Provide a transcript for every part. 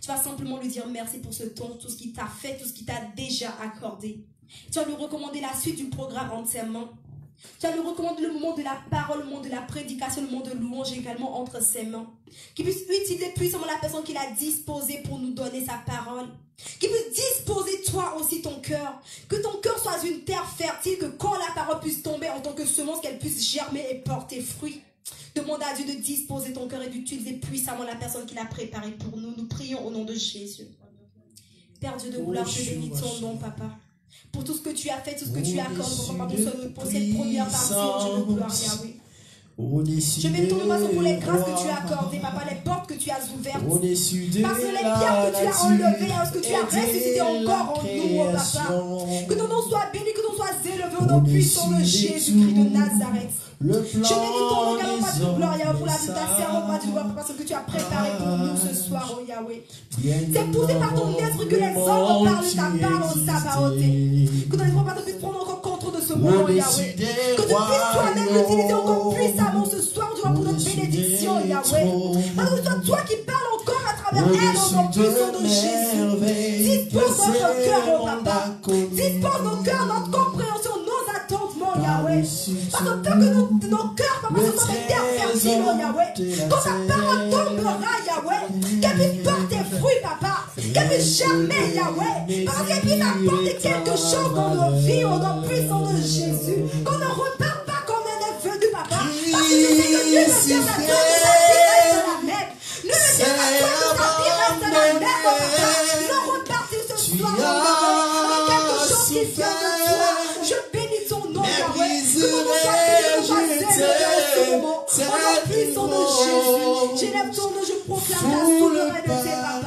Tu vas simplement lui dire merci pour ce temps, tout ce qu'il t'a fait, tout ce qu'il t'a déjà accordé. Tu vas lui recommander la suite du programme entre ses mains. Tu vas lui recommander le moment de la parole, le moment de la prédication, le moment de louange également entre ses mains. Qu'il puisse utiliser puissamment la personne qu'il a disposée pour nous donner sa parole. Qu'il puisse disposer toi aussi ton cœur. Que ton cœur soit une terre fertile, que quand la parole puisse tomber en tant que semence, qu'elle puisse germer et porter fruit. Demande à Dieu de disposer ton cœur et d'utiliser puissamment la personne qu'il a préparée pour nous. Nous prions au nom de Jésus. Père Dieu de gloire, je bénis ton nom, Papa. Pour tout ce que tu as fait, tout ce que tu accordes, pour cette première partie, Dieu de gloire, Yahweh. Je mets ton nom pour les grâces que tu as accordées, Papa, les portes que tu as ouvertes. Parce que les pierres que tu as enlevées, parce que tu as ressuscité encore en nous, oh Papa. Que ton nom soit béni, que ton nom soit élevé au nom puissant de Jésus-Christ de Nazareth. Je bénis ton nom, car Papa de gloire, Yahweh, pour la vie de ta servante, Papa de gloire, parce que tu as préparé pour nous ce soir, oh Yahweh. C'est poussé par ton esprit que les hommes parlent de ta parole au Sabaoth. Que ton esprit, Papa, puisse prendre encore contrôle de ce moment, Yahweh. Que tu puisses toi-même l'utiliser encore puissamment ce soir, Dieu, pour notre bénédiction, Yahweh. Parce que ce soit toi qui parles encore à travers elle, au nom puissant de Jésus. Dispose notre cœur, oh Papa. Dispose nos cœurs, notre compréhension, nos attendements, Yahweh. Parce que nos cœurs, Papa, ce sont des terres fertiles, oh Yahweh. Quand ta parole tombera, Yahweh, qu'elle puisse porter fruit, Papa. Qu'elle puisse germer, Yahweh. Parce qu'elle puisse apporter quelque chose dans nos vies, au nom puissant de Jésus. Qu'on ne repart pas comme on est venu, Papa. Parce que tu sais que nul ne vient à toi, nous reste la même. Nul ne vient à toi, nous reste la même, Papa. Nous repartir ce soir, avec quelque chose qui vient de toi. Je bénis ton nom, Yahweh. Que ton nom soit béni, que ton nom soit élevé en ce moment. Au nom puissant de Jésus. J'élève ton nom, je proclame ta souveraineté, Papa.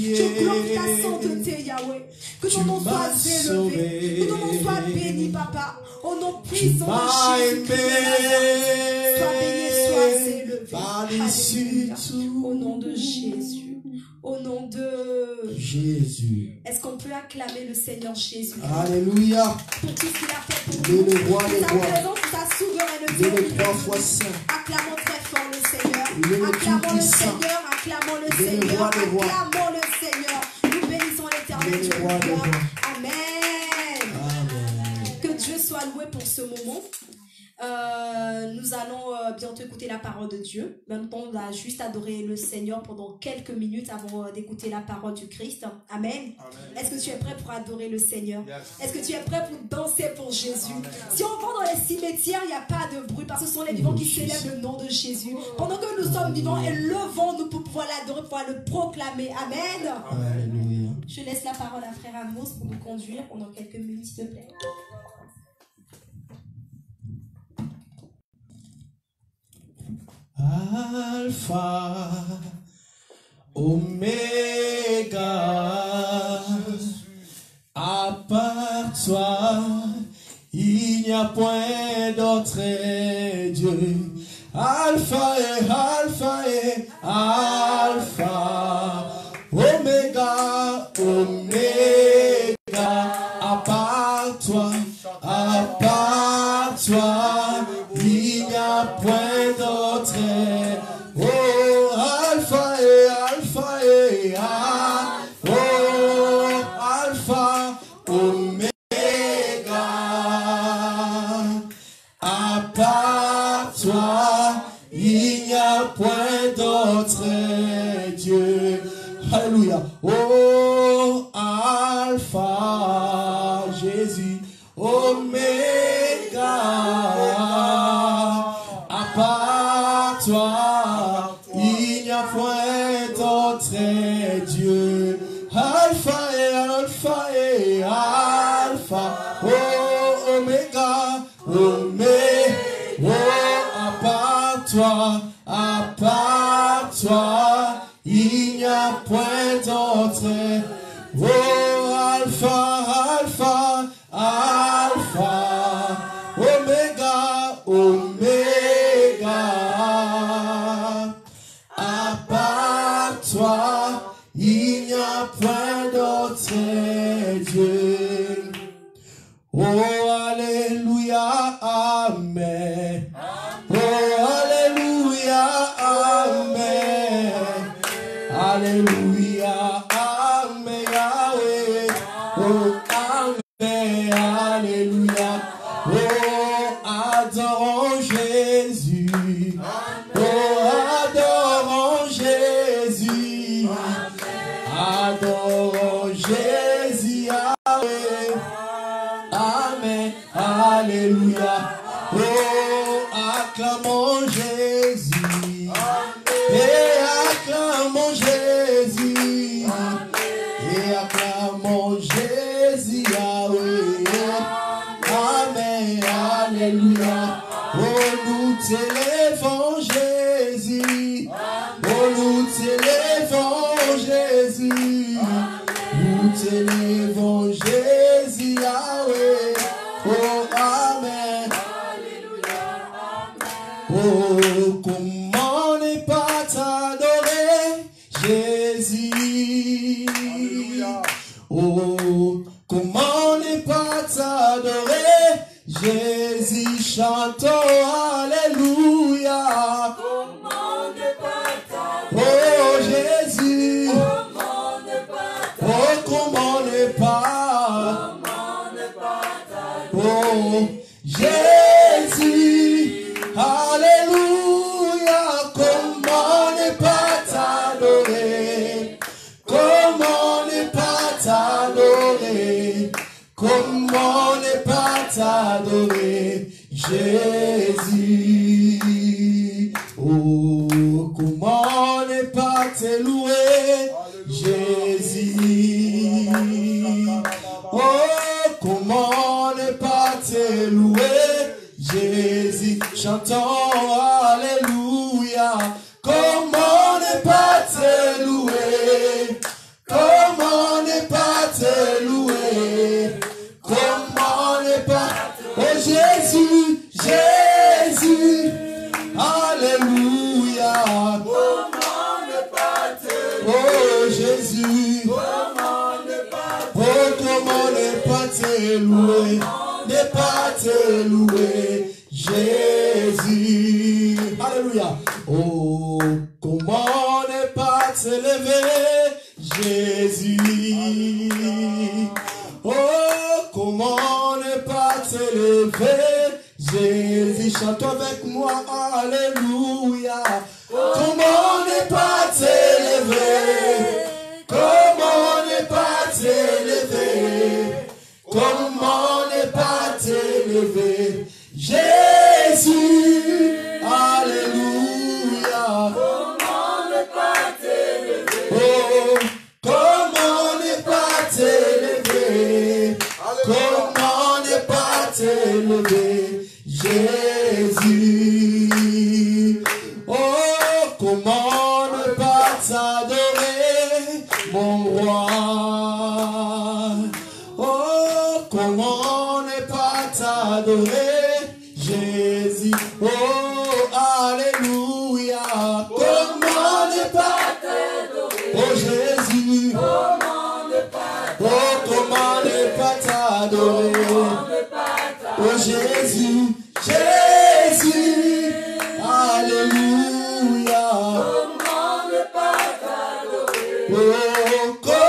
Je glorifie ta sainteté, Yahweh. Que ton nom soit élevé. Que ton nom soit béni, Papa. Au nom puissant de Jésus. Sois béni, sois élevé. Alléluia. Au nom de Jésus. Au nom de Jésus. Est-ce qu'on peut acclamer le Seigneur Jésus? Alléluia. Pour tout ce qu'il a fait pour nous. Le roi des sa rois. présence, sa souveraineté. Le 3 fois saint. Acclamons très fort le Seigneur. Le Acclamons le Tout-Puissant. Seigneur. Acclamons le Le Seigneur. roi des rois. Acclamons le Seigneur. Nous bénissons l'Éternel Dieu. Le roi des rois. Amen. Amen. Que Dieu soit loué pour ce moment. Nous allons bientôt écouter la parole de Dieu. Maintenant, on va juste adorer le Seigneur pendant quelques minutes avant d'écouter la parole du Christ. Amen. Est-ce que tu es prêt pour adorer le Seigneur? Est-ce que tu es prêt pour danser pour Jésus? Si on va dans les cimetières, il n'y a pas de bruit parce que ce sont les vivants qui célèbrent le nom de Jésus. Pendant que nous sommes vivants, élevons-nous pour pouvoir l'adorer, pour pouvoir le proclamer. Amen. Alléluia. Je laisse la parole à Frère Amos pour nous conduire pendant quelques minutes, s'il te plaît. Alpha, Oméga, à part toi, il n'y a point d'autre Dieu. Alpha et Alpha et Alpha, Oméga, Oméga, à part toi, il n'y a point d'autre. Oh, Alpha et Alpha et Alpha, oh, Alpha, Oméga, à part toi, il n'y a point d'autre Dieu. Alléluia. Oh, Alpha, Jésus, Oméga, à part toi, il n'y a point d'autre Dieu. Alpha et Alpha et Alpha, oh, Oméga, Oméga, oh, à part toi, il n'y a point d'autre. Oh, Alpha, Alpha, Alpha, Oméga, Oméga, à part toi, il n'y a point d'autre Dieu. Oh, alléluia, amen. Oh, alléluia, amen. Alléluia, Alléluia, Amen, Yahweh. Oh, Amen, Alléluia. Oh, adorons Jésus. Oh, adorons Jésus. Adorons Jésus, Yahweh. Amen, Alléluia. Oh, acclamons Jésus. Et acclamons Jésus. Et acclamons Jésus, Yahweh. Amen, Alléluia. Oh, nous t'élèvons Jésus. Oh, nous t'élèvons Jésus. Nous t'élèvons Jésus, Yahweh. Oh, Amen. Oh, comment ne pas t'adorer, Jésus. Oh, comment ne pas t'adorer, Jésus. Chantons Alléluia. Comment ne pas t'adorer? Oh, Jésus. Comment ne pas t'adorer? Oh, comment ne pas. Comment ne pas t'adorer? Oh, Jésus, Alléluia, comment ne pas t'adorer, comment ne pas t'adorer, comment ne pas t'adorer, Jésus. Oh, comment ne pas te louer, Jésus. Oh, comment ne pas te louer, Jésus. Chantons Alléluia. Comment ne pas te louer, comment ne pas te louer, comment ne pas. Oh Jésus, Jésus, Alléluia. Comment ne pas te louer? Oh Jésus. Oh, comment ne pas te louer, ne pas te louer, Jésus. Alléluia. Oh, comment ne pas te lever, Jésus. Oh, comment ne pas te lever, Jésus. Chante avec moi, Alléluia. Comment ne pas te lever? Comment ne pas t'élever? Comment ne pas t'élever? Jésus, Alléluia. Comment ne pas t'élever? Oh, comment ne pas t'élever? Comment ne pas t'élever? Jésus. Oh, comment ne pas t'adorer, mon roi. Oh, comment ne pas t'adorer, Jésus. Oh, Alléluia. Comment ne pas t'adorer, oh Jésus. Oh, comment ne pas t'adorer, oh Jésus. Jésus, Alléluia. Oh,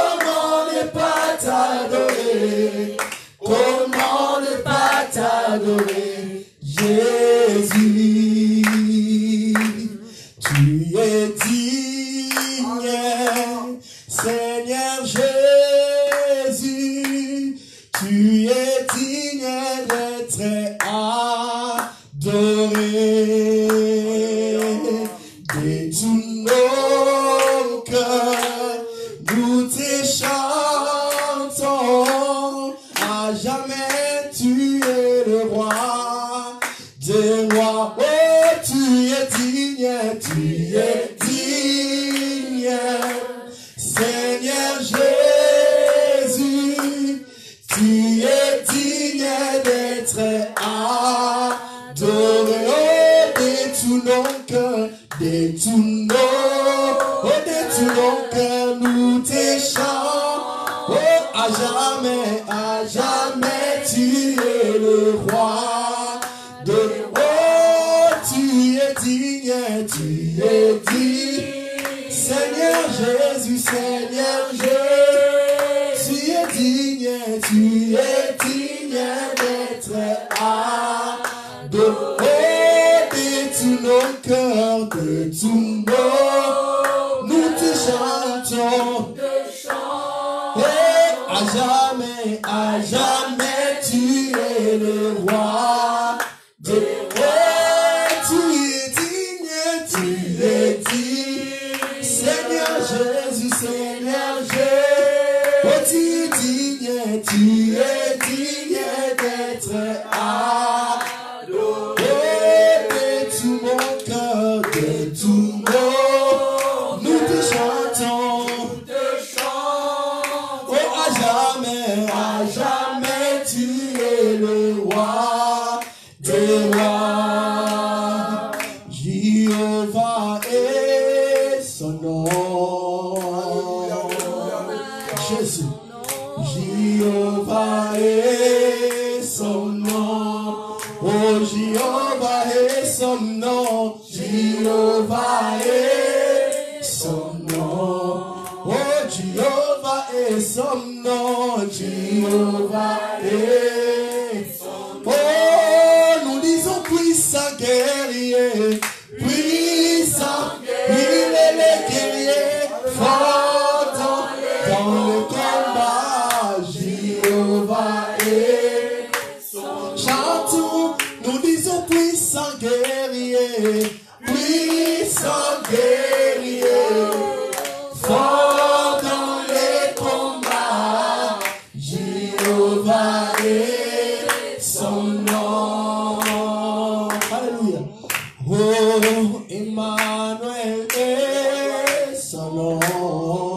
comment ne pas t'adorer, comment ne pas t'adorer, Jésus. Tu es digne, Seigneur Jésus. Tu es digne d'être adoré. De tout nos cœurs, nous te chantons. À jamais tu es le roi des rois. Oh, tu es digne, tu es digne, Seigneur Jésus. Tu es digne d'être adoré. Oh, de tout nos cœurs, de tout nos cœurs, nous te chantons. Oh, à jamais tu es le roi de. Oh, tu es digne, Seigneur Jésus. Seigneur Jésus, tu es digne d'être adoré de tout nos cœurs, de tout nous te chantons. Et à jamais, tu es le roi des rois. Tu es digne, Seigneur Jésus, Seigneur Jésus. Oh, tu es digne d'être adoré de tout mon cœur, de tout nous te chantons. À jamais, tu es le roi des rois. Jéhovah est son nom. Jésus. Jéhovah est son nom. Oh, Jéhovah est son nom. Jéhovah est son nom. Oh, Jéhovah est son nom, Jéhovah est son nom. Oh, nous disons puissant guerrier, puissant, il est le guerrier, fort dans le combat, Jéhovah est son nom. Chantons, nous disons puissant guerrier, puissant guerrier, fort dans les combats, Jéhovah est son nom. Alléluia. Oh, Emmanuel est son nom.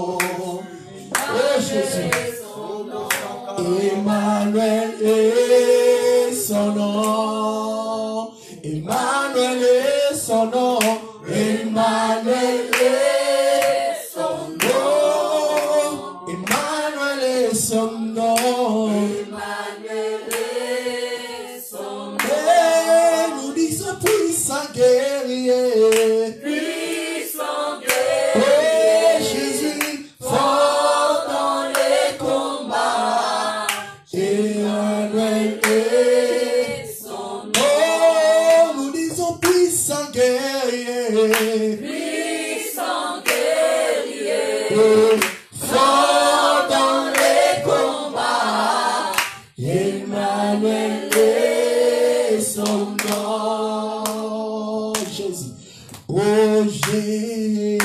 Oh, Jésus. Emmanuel est son nom. Emmanuel est son nom. Emmanuel est son nom. Emmanuel est son nom. Emmanuel est son nom. Et nous disons puissant guerrier. Puissant guerrier. Oh Jésus, fort dans les combats. Emmanuel est son nom. Oh, nous disons puissant guerrier. Puissant guerrier. Fort dans les combats, Emmanuel est son nom. Jésus. Oh Jésus,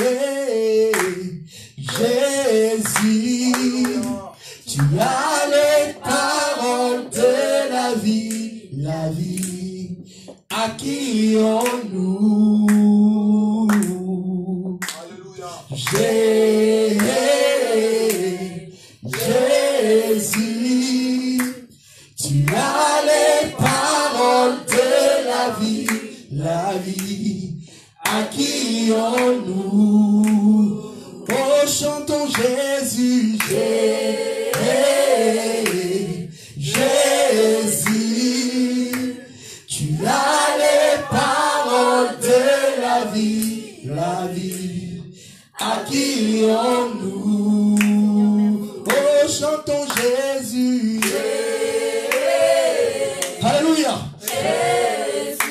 tu as les paroles de la vie, accueillons-nous. Jésus, tu as les paroles de la vie, accueillons-nous. Oh, chantons Jésus, Jésus, tu as les paroles de la vie, accueillons-nous. Oh, chantons Jésus. Alléluia.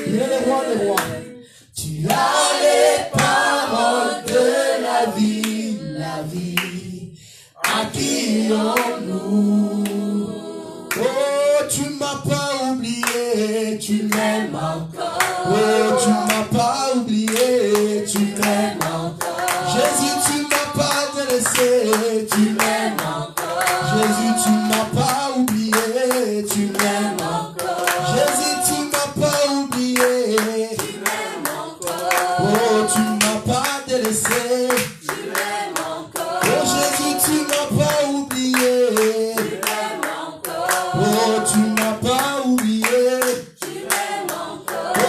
Il est le roi des rois. Tu as les paroles de la vie, accueillons-nous. Oh, tu m'as pas oublié, tu m'aimes encore. Oh, tu m'as pas oublié, tu m'aimes encore. Jésus, tu m'as pas délaissé, tu m'aimes encore. Jésus, tu m'as pas oublié, tu m'aimes encore. Jésus, tu m'as pas oublié, tu m'aimes encore. Oh, tu m'as pas délaissé, tu m'aimes encore. Oh, Jésus, tu m'as pas oublié, tu m'aimes encore. Oh, tu m'as pas oublié, tu m'aimes encore. Oh,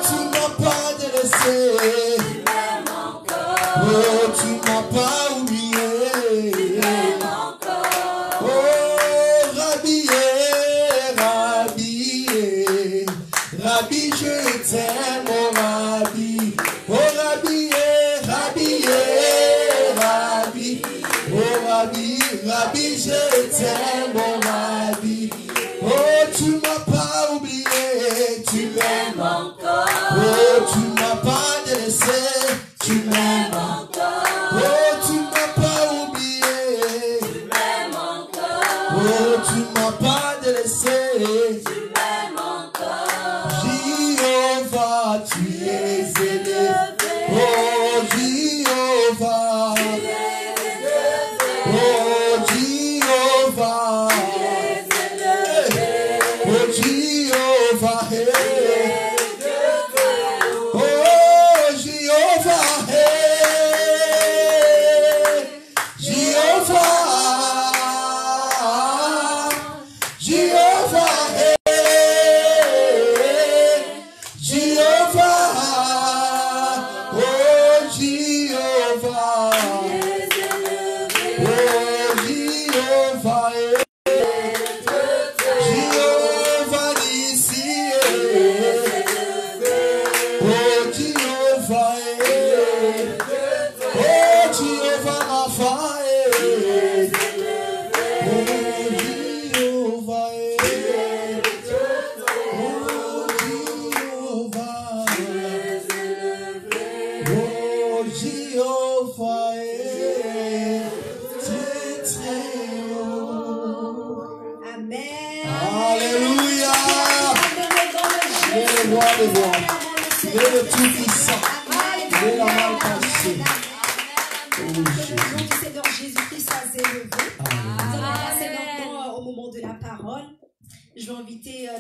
tu m'as pas délaissé, tu m'aimes encore. Oh, tu m'as pas oublié, tu m'aimes encore. Oh, Rabbi, Rabbi, je t'aime, oh Rabbi. Oh Rabbi, Rabbi, Rabbi, Rabbi, je t'aime, mon Rabbi. Oh, tu m'as pas oublié, tu m'aimes encore. Oh, tu m'as pas délaissé, tu m'aimes encore. Oh, tu m'as pas oublié, tu m'aimes encore. Oh, tu m'as pas délaissé, tu m'aimes encore. Jéhovah, tu es élevé. Oh, Jéhovah. Oh, Jéhovah. Oh, Jéhovah. Oh, Jéhovah. Jéhovah. Jéhovah.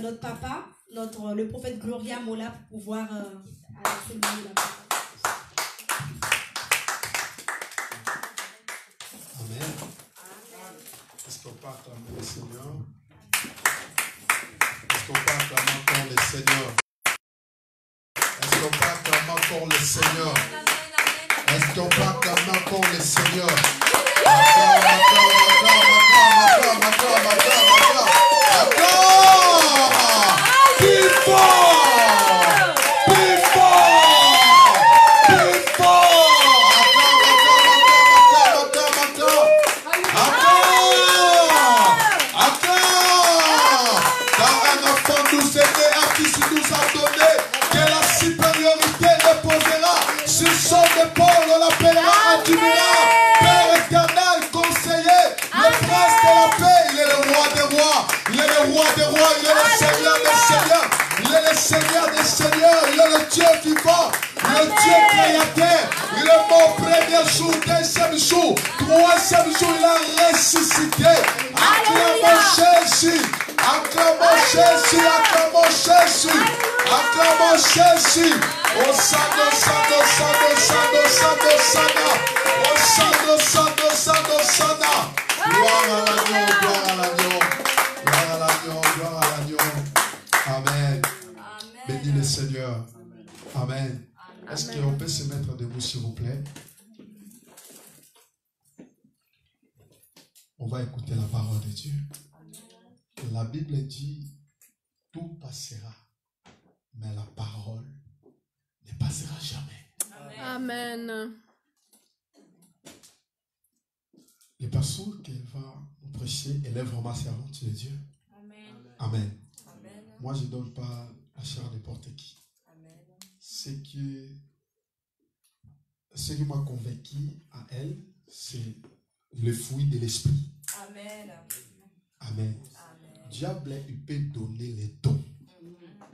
Notre papa, le prophète Gloria Mola pour pouvoir enseigner la parole. Amen. Est-ce qu'on peut acclamer le Seigneur? Est-ce qu'on peut acclamer encore le Seigneur? Est-ce qu'on peut acclamer encore le Seigneur? Est-ce qu'on peut acclamer encore le Seigneur? Seigneur des seigneurs, il est le Dieu vivant, le Dieu créateur. Il est mort premier jour, deuxième jour, troisième jour, il a ressuscité. Acclamons Jésus, acclamons Jésus, acclamons Jésus, acclamons Jésus. Hosanna, Hosanna, Hosanna, Hosanna, Hosanna, Hosanna, Hosanna, Hosanna. Gloire à l'agneau, gloire à l'agneau, gloire à l'agneau, gloire à l'agneau. Amen. Bénis le Seigneur. Amen. Est-ce qu'on peut se mettre debout, s'il vous plaît? On va écouter la parole de Dieu. La Bible dit, tout passera, mais la parole ne passera jamais. Amen. Les personnes qu'elle va nous prêcher, elle est vraiment servante de Dieu. Amen. Amen. Amen. Moi, je ne donne pas la chair à n'importe qui. Amen. Ce qui m'a convaincu à elle, c'est le fruit de l'esprit. Amen. Amen. Amen. Diable, il peut donner les dons,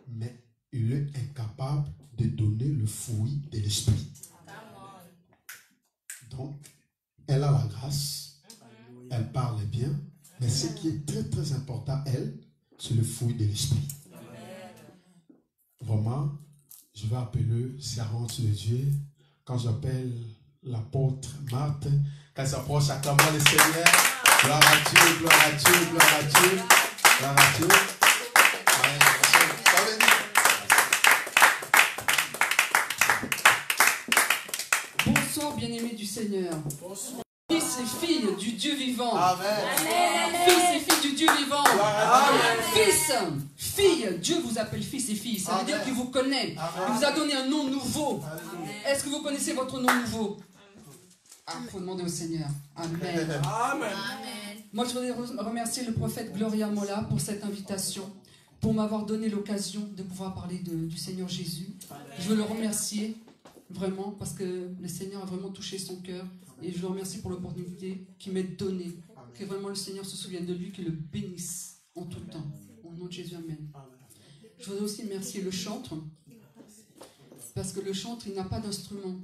mais il est incapable de donner le fruit de l'esprit. Donc, elle a la grâce, elle parle bien, mais ce qui est très très important, elle, c'est le fruit de l'esprit. Vraiment, je vais appeler servante de Dieu. Quand j'appelle l'apôtre Marthe, quand elle s'approche, acclamons le Seigneur. Gloire à Dieu, gloire à Dieu, gloire à Dieu, gloire à Dieu. Bonsoir, bien-aimés du Seigneur. Bonsoir. Fils et filles du Dieu vivant. Amen. Fils et filles du Dieu vivant. Amen. Fils, fille, Dieu vous appelle fils et filles. Ça veut dire qu'il vous connaît. Amen. Il vous a donné un nom nouveau. Est-ce que vous connaissez votre nom nouveau? Ah, il faut demander au Seigneur. Amen. Amen. Moi, je voudrais remercier le prophète Gloria Mola pour cette invitation, pour m'avoir donné l'occasion de pouvoir parler du Seigneur Jésus. Je veux le remercier vraiment parce que le Seigneur a vraiment touché son cœur et je le remercie pour l'opportunité qu'il m'est donnée. Que vraiment le Seigneur se souvienne de lui, qu'il le bénisse en tout temps. Au nom de Jésus, Amen. Je voudrais aussi remercier le chantre parce que le chantre, il n'a pas d'instrument.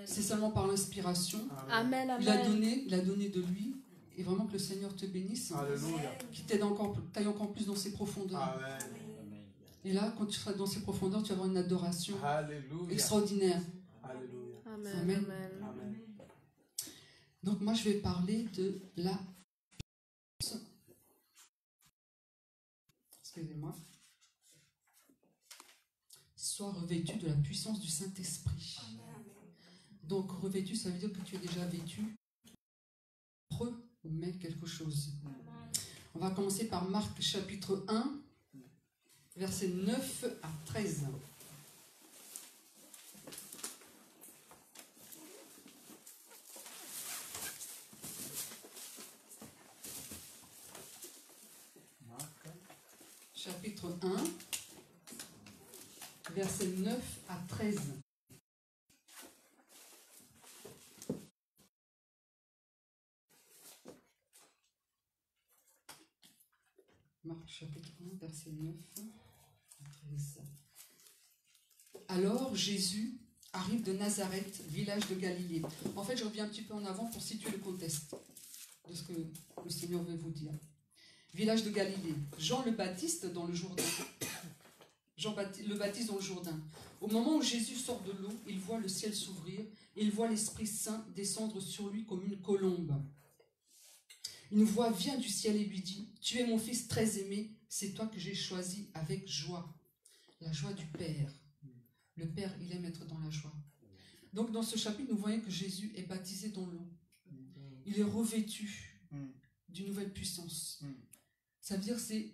C'est seulement par l'inspiration. Amen, Il a amen. donné de lui. Et vraiment que le Seigneur te bénisse. Alléluia. Qu'il t'aille encore plus dans ses profondeurs. Amen. Et là, quand tu seras dans ses profondeurs, tu vas avoir une adoration Alléluia. extraordinaire. Alléluia. Amen, Amen. amen. Amen. Donc moi, je vais parler de la... Excusez-moi. Sois revêtu de la puissance du Saint-Esprit. Donc revêtu, ça veut dire que tu es déjà vêtu. Mais quelque chose. On va commencer par Marc chapitre 1, versets 9 à 13. Chapitre 1, versets 9 à 13. Marc chapitre 1, verset 9 à 13. Alors Jésus arrive de Nazareth, village de Galilée. En fait, je reviens un petit peu en avant pour situer le contexte de ce que le Seigneur veut vous dire. Village de Galilée. Jean le Baptiste dans le Jourdain. Le Baptiste dans le Jourdain. Au moment où Jésus sort de l'eau, il voit le ciel s'ouvrir et il voit l'Esprit Saint descendre sur lui comme une colombe. Une voix vient du ciel et lui dit « Tu es mon fils très aimé, c'est toi que j'ai choisi avec joie. » La joie du Père. Le Père, il aime être dans la joie. Donc dans ce chapitre, nous voyons que Jésus est baptisé dans l'eau. Il est revêtu d'une nouvelle puissance. Ça veut dire que c'est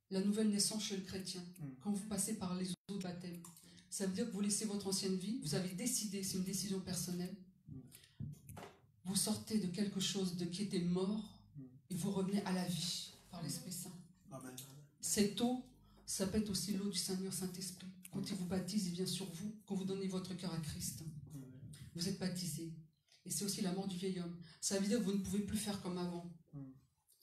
la nouvelle naissance chez le chrétien. Quand vous passez par les eaux de baptême, ça veut dire que vous laissez votre ancienne vie, vous avez décidé, c'est une décision personnelle, vous sortez de quelque chose qui était mort, et vous revenez à la vie par l'Esprit Saint. Amen. Cette eau, ça peut être aussi l'eau du Seigneur Saint-Esprit. Quand il vous baptise, il vient sur vous, quand vous donnez votre cœur à Christ. Vous êtes baptisé. Et c'est aussi la mort du vieil homme. Ça veut dire que vous ne pouvez plus faire comme avant.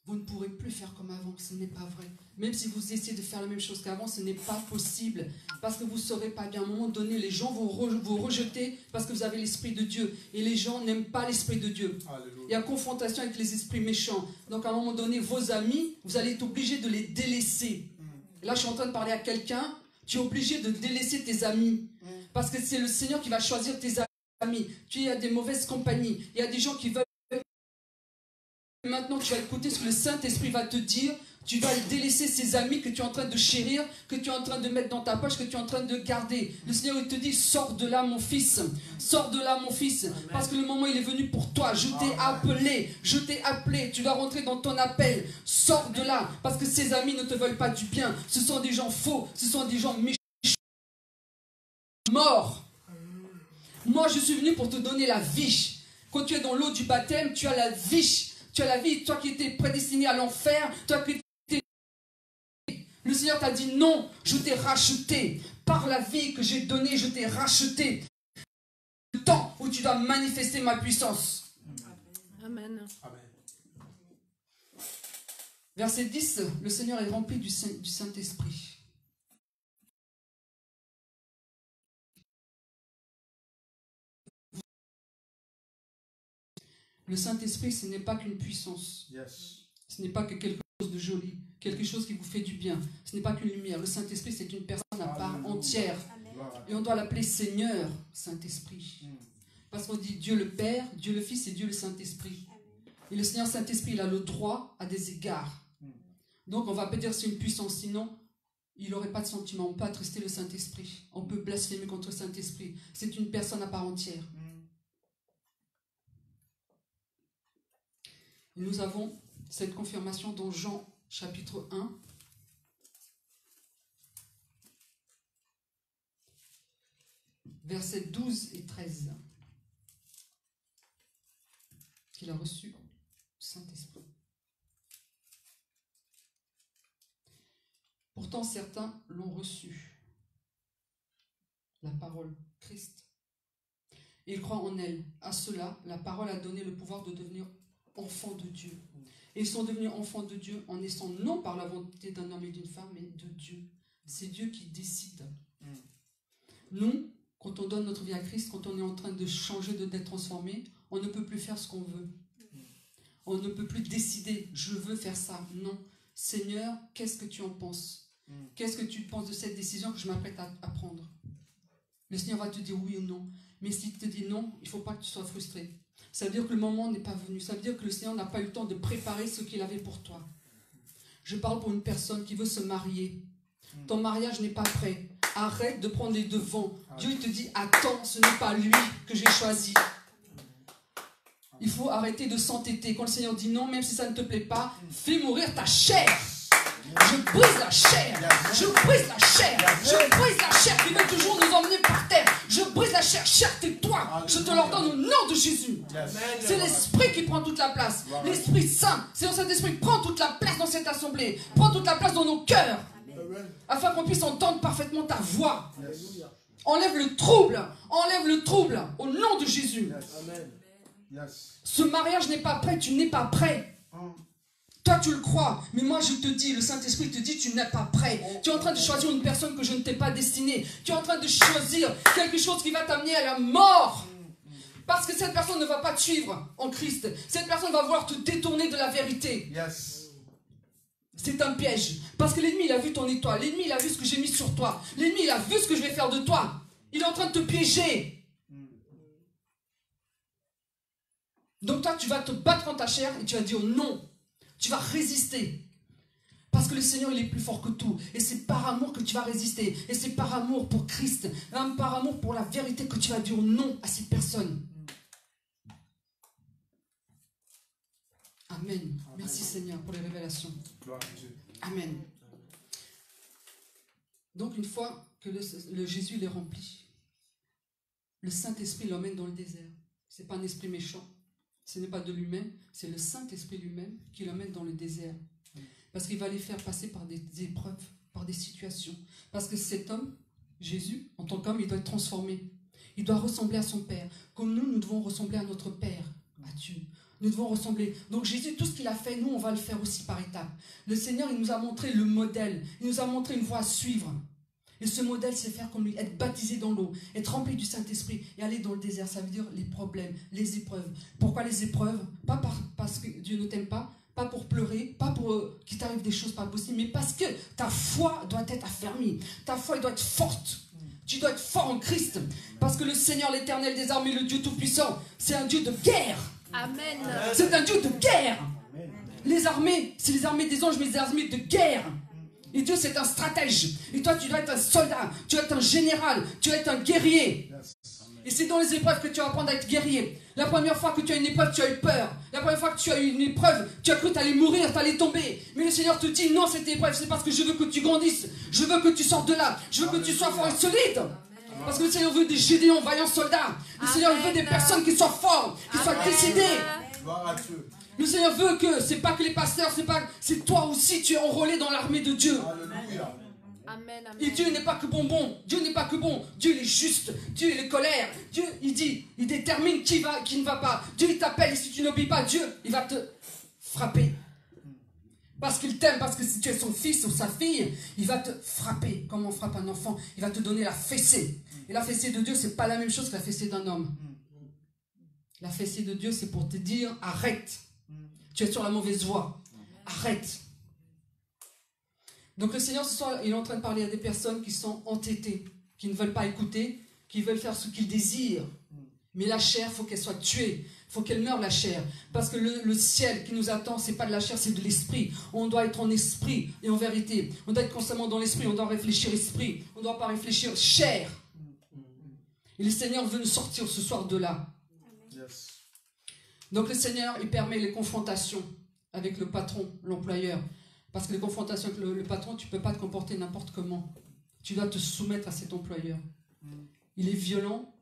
Vous ne pourrez plus faire comme avant, ce n'est pas vrai. Même si vous essayez de faire la même chose qu'avant, ce n'est pas possible. Parce que vous ne saurez pas bien. À un moment donné, les gens vont vous rejeter parce que vous avez l'Esprit de Dieu. Et les gens n'aiment pas l'Esprit de Dieu. Alléluia. Il y a confrontation avec les esprits méchants. Donc à un moment donné, vos amis, vous allez être obligés de les délaisser. Et là, je suis en train de parler à quelqu'un. Tu es obligé de délaisser tes amis. Parce que c'est le Seigneur qui va choisir tes amis. Tu es à des mauvaises compagnies. Il y a des gens qui veulent... Maintenant, tu vas écouter ce que le Saint-Esprit va te dire. Tu vas délaisser ces amis que tu es en train de chérir, que tu es en train de mettre dans ta poche, que tu es en train de garder. Le Seigneur, il te dit, sors de là, mon fils. Sors de là, mon fils. Parce que le moment, il est venu pour toi. Je t'ai appelé. Je t'ai appelé. Tu vas rentrer dans ton appel. Sors de là. Parce que ces amis ne te veulent pas du bien. Ce sont des gens faux. Ce sont des gens méchants. Morts. Moi, je suis venu pour te donner la vie. Quand tu es dans l'eau du baptême, tu as la vie. Tu as la vie, toi qui étais prédestiné à l'enfer, toi qui étais... Le Seigneur t'a dit non, je t'ai racheté. Par la vie que j'ai donnée, je t'ai racheté. Le temps où tu dois manifester ma puissance. Amen. Amen. Verset 10, le Seigneur est rempli du Saint-Esprit. Le Saint-Esprit, ce n'est pas qu'une puissance. Yes. Ce n'est pas que quelque chose de joli, quelque chose qui vous fait du bien. Ce n'est pas qu'une lumière. Le Saint-Esprit, c'est une personne à part entière. Et on doit l'appeler Seigneur, Saint-Esprit. Parce qu'on dit Dieu le Père, Dieu le Fils et Dieu le Saint-Esprit. Et le Seigneur Saint-Esprit, il a le droit à des égards. Donc on va pas dire c'est une puissance, sinon il n'aurait pas de sentiment. On peut attester le Saint-Esprit. On peut blasphémer contre le Saint-Esprit. C'est une personne à part entière. Et nous avons cette confirmation dans Jean chapitre 1. Versets 12 et 13. qu'il a reçu le Saint-Esprit. Pourtant, certains l'ont reçu, la parole, Christ. Et ils croient en elle. À cela, la parole a donné le pouvoir de devenir enfants de Dieu. Et ils sont devenus enfants de Dieu en naissant non par la volonté d'un homme et d'une femme, mais de Dieu. C'est Dieu qui décide. Nous, quand on donne notre vie à Christ, quand on est en train de changer, d'être transformé, on ne peut plus faire ce qu'on veut. On ne peut plus décider, je veux faire ça. Non. Seigneur, qu'est-ce que tu en penses? Qu'est-ce que tu penses de cette décision que je m'apprête à prendre? Le Seigneur va te dire oui ou non. Mais s'il te dit non, il ne faut pas que tu sois frustré. Ça veut dire que le moment n'est pas venu. Ça veut dire que le Seigneur n'a pas eu le temps de préparer ce qu'il avait pour toi. Je parle pour une personne qui veut se marier. Ton mariage n'est pas prêt. Arrête de prendre les devants. Dieu te dit, attends, ce n'est pas lui que j'ai choisi. Il faut arrêter de s'entêter. Quand le Seigneur dit non, même si ça ne te plaît pas, fais mourir ta chair. Je brise la chair. Je brise la chair. Je brise la chair qui veut toujours nous emmener par terre. Je brise la chair. Chair, tais-toi. Je te l'ordonne au nom de Jésus. C'est l'Esprit qui prend toute la place. L'Esprit Saint, c'est dans cet Esprit qui prend toute la place dans cette assemblée. Prend toute la place dans nos cœurs. Afin qu'on puisse entendre parfaitement ta voix. Enlève le trouble. Enlève le trouble. Au nom de Jésus. Ce mariage n'est pas prêt. Tu n'es pas prêt. Toi, tu le crois, mais moi, je te dis, le Saint-Esprit te dit, tu n'es pas prêt. Tu es en train de choisir une personne que je ne t'ai pas destinée. Tu es en train de choisir quelque chose qui va t'amener à la mort. Parce que cette personne ne va pas te suivre en Christ. Cette personne va vouloir te détourner de la vérité. C'est un piège. Parce que l'ennemi, il a vu ton étoile. L'ennemi, il a vu ce que j'ai mis sur toi. L'ennemi, il a vu ce que je vais faire de toi. Il est en train de te piéger. Donc toi, tu vas te battre en ta chair et tu vas dire non. Tu vas résister. Parce que le Seigneur, il est plus fort que tout. Et c'est par amour que tu vas résister. Et c'est par amour pour Christ. Par amour pour la vérité que tu vas dire non à cette personne. Amen. Merci Seigneur pour les révélations. Amen. Donc une fois que le Jésus l'est rempli, le Saint-Esprit l'emmène dans le désert. Ce n'est pas un esprit méchant. Ce n'est pas de lui-même, c'est le Saint-Esprit lui-même qui l'emmène dans le désert. Parce qu'il va les faire passer par des épreuves, par des situations. Parce que cet homme, Jésus, en tant qu'homme, il doit être transformé. Il doit ressembler à son Père. Comme nous devons ressembler à notre Père, à Dieu. Nous devons ressembler. Donc Jésus, tout ce qu'il a fait, nous, on va le faire aussi par étapes. Le Seigneur, il nous a montré le modèle. Il nous a montré une voie à suivre. Et ce modèle, c'est faire comme lui, être baptisé dans l'eau, être rempli du Saint-Esprit et aller dans le désert. Ça veut dire les problèmes, les épreuves. Pourquoi les épreuves? Pas parce que Dieu ne t'aime pas pour pleurer, pas pour qu'il t'arrive des choses pas possibles, mais parce que ta foi doit être affermie. Ta foi, elle doit être forte. Tu dois être fort en Christ. Parce que le Seigneur, l'Éternel des armées, le Dieu Tout-Puissant, c'est un Dieu de guerre. Amen. C'est un Dieu de guerre. Les armées, c'est les armées des anges, mais les armées de guerre. Et Dieu, c'est un stratège. Et toi, tu dois être un soldat. Tu dois être un général. Tu dois être un guerrier. Et c'est dans les épreuves que tu vas apprendre à être guerrier. La première fois que tu as une épreuve, tu as eu peur. La première fois que tu as eu une épreuve, tu as cru que tu allais mourir, tu allais tomber. Mais le Seigneur te dit, non, cette épreuve, c'est parce que je veux que tu grandisses. Je veux que tu sortes de là. Je veux que tu sois fort et solide. Parce que le Seigneur veut des Gédéons, vaillants soldats. Le Seigneur veut des personnes qui soient fortes, qui soient décidées. Le Seigneur veut que, c'est pas que les pasteurs, c'est toi aussi, tu es enrôlé dans l'armée de Dieu. Alléluia. Amen, amen. Et Dieu n'est pas que bonbon. Dieu n'est pas que bon. Dieu il est juste. Dieu il est colère. Dieu il dit, il détermine qui ne va pas. Dieu il t'appelle et si tu n'obéis pas, Dieu il va te frapper. Parce qu'il t'aime, parce que si tu es son fils ou sa fille, il va te frapper. Comme on frappe un enfant, il va te donner la fessée. Et la fessée de Dieu, c'est pas la même chose que la fessée d'un homme. La fessée de Dieu, c'est pour te dire, arrête. Tu es sur la mauvaise voie. Arrête. Donc le Seigneur, ce soir, il est en train de parler à des personnes qui sont entêtées, qui ne veulent pas écouter, qui veulent faire ce qu'ils désirent. Mais la chair, il faut qu'elle soit tuée. Il faut qu'elle meure, la chair. Parce que le ciel qui nous attend, ce n'est pas de la chair, c'est de l'esprit. On doit être en esprit et en vérité. On doit être constamment dans l'esprit. On doit réfléchir esprit. On ne doit pas réfléchir chair. Et le Seigneur veut nous sortir ce soir de là. Donc le Seigneur, il permet les confrontations avec le patron, l'employeur. Parce que les confrontations avec le patron, tu ne peux pas te comporter n'importe comment. Tu dois te soumettre à cet employeur. Il est violent,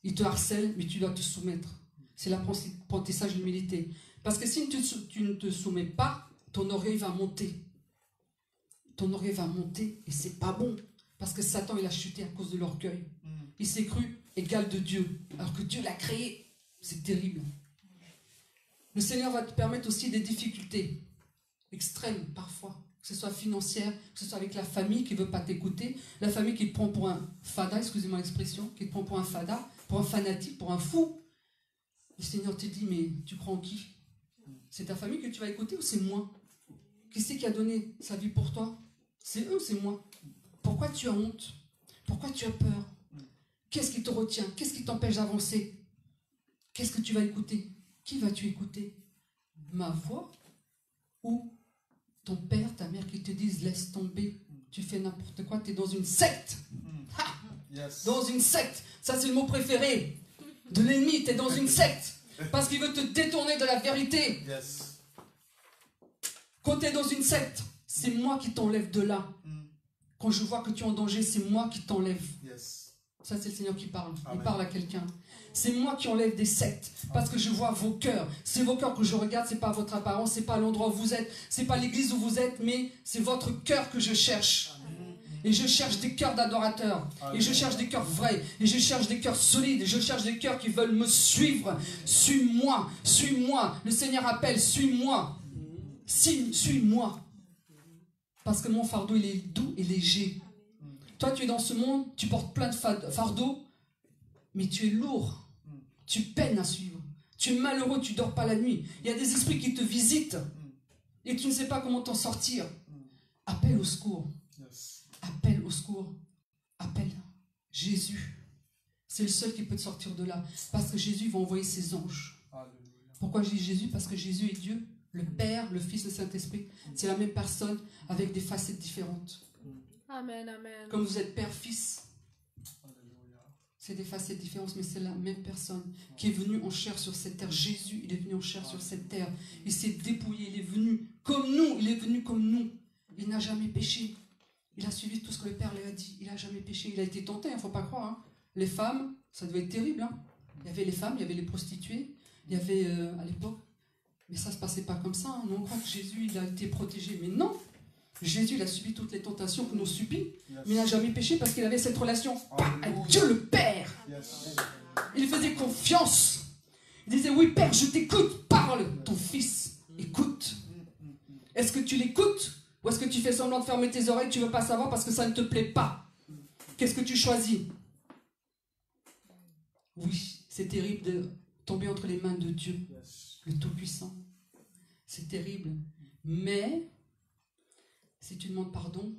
il te harcèle, mais tu dois te soumettre. c'est l'apprentissage de l'humilité. Parce que si tu ne te soumets pas, ton orgueil va monter. Ton orgueil va monter et c'est pas bon. Parce que Satan, il a chuté à cause de l'orgueil. Il s'est cru égal de Dieu, alors que Dieu l'a créé. C'est terrible. Le Seigneur va te permettre aussi des difficultés extrêmes parfois, que ce soit financière, que ce soit avec la famille qui ne veut pas t'écouter, la famille qui te prend pour un fada, excusez-moi l'expression, qui te prend pour un fada, pour un fanatique, pour un fou. Le Seigneur te dit, mais tu crois en qui? C'est ta famille que tu vas écouter ou c'est moi? Qui c'est qui a donné sa vie pour toi? C'est eux ou c'est moi? Pourquoi tu as honte? Pourquoi tu as peur? Qu'est-ce qui te retient? Qu'est-ce qui t'empêche d'avancer? Qu'est-ce que tu vas écouter? Qui vas-tu écouter? Ma voix ou ton père, ta mère qui te disent laisse tomber, tu fais n'importe quoi, tu es dans une secte. Yes. Dans une secte, ça c'est le mot préféré de l'ennemi, tu es dans une secte parce qu'il veut te détourner de la vérité. Yes. Quand tu es dans une secte, c'est moi qui t'enlève de là. Quand je vois que tu es en danger, c'est moi qui t'enlève. Yes. Ça c'est le Seigneur qui parle. Amen. Il parle à quelqu'un. C'est moi qui enlève des sectes parce que je vois vos cœurs. C'est vos cœurs que je regarde, c'est pas votre apparence, c'est pas l'endroit où vous êtes, c'est pas l'église où vous êtes, mais c'est votre cœur que je cherche. Et je cherche des cœurs d'adorateurs. Et je cherche des cœurs vrais. Et je cherche des cœurs solides. Et je cherche des cœurs qui veulent me suivre. Suis-moi, suis-moi. Le Seigneur appelle, suis-moi. Suis-moi. Parce que mon fardeau, il est doux et léger. Toi, tu es dans ce monde, tu portes plein de fardeaux, mais tu es lourd. Tu peines à suivre. Tu es malheureux, tu ne dors pas la nuit. Il y a des esprits qui te visitent et tu ne sais pas comment t'en sortir. Appelle au secours. Yes. Appelle au secours. Appelle Jésus. C'est le seul qui peut te sortir de là. Parce que Jésus va envoyer ses anges. Alléluia. Pourquoi je dis Jésus? Parce que Jésus est Dieu, le Père, le Fils, le Saint-Esprit. C'est la même personne avec des facettes différentes. Amen, amen. Comme vous êtes Père, Fils, Alléluia. c'est des facettes différentes, mais c'est la même personne qui est venue en chair sur cette terre. Jésus, il est venu en chair sur cette terre. Il s'est dépouillé, il est venu comme nous, il est venu comme nous. Il n'a jamais péché. Il a suivi tout ce que le Père lui a dit. Il n'a jamais péché. Il a été tenté, il ne faut pas croire. Hein. Les femmes, ça devait être terrible. Hein. Il y avait les femmes, il y avait les prostituées, il y avait à l'époque. Mais ça ne se passait pas comme ça. Hein. Nous, on croit que Jésus, il a été protégé. Mais non. Jésus, il a subi toutes les tentations que nous subit, mais il n'a jamais péché parce qu'il avait cette relation avec Dieu le Père. Yes. Il faisait confiance. Il disait, oui Père, je t'écoute, parle, ton fils, écoute. Est-ce que tu l'écoutes ou est-ce que tu fais semblant de fermer tes oreilles, tu ne veux pas savoir parce que ça ne te plaît pas? Qu'est-ce que tu choisis? Oui, c'est terrible de tomber entre les mains de Dieu, le Tout-Puissant. C'est terrible. Mais si tu demandes pardon,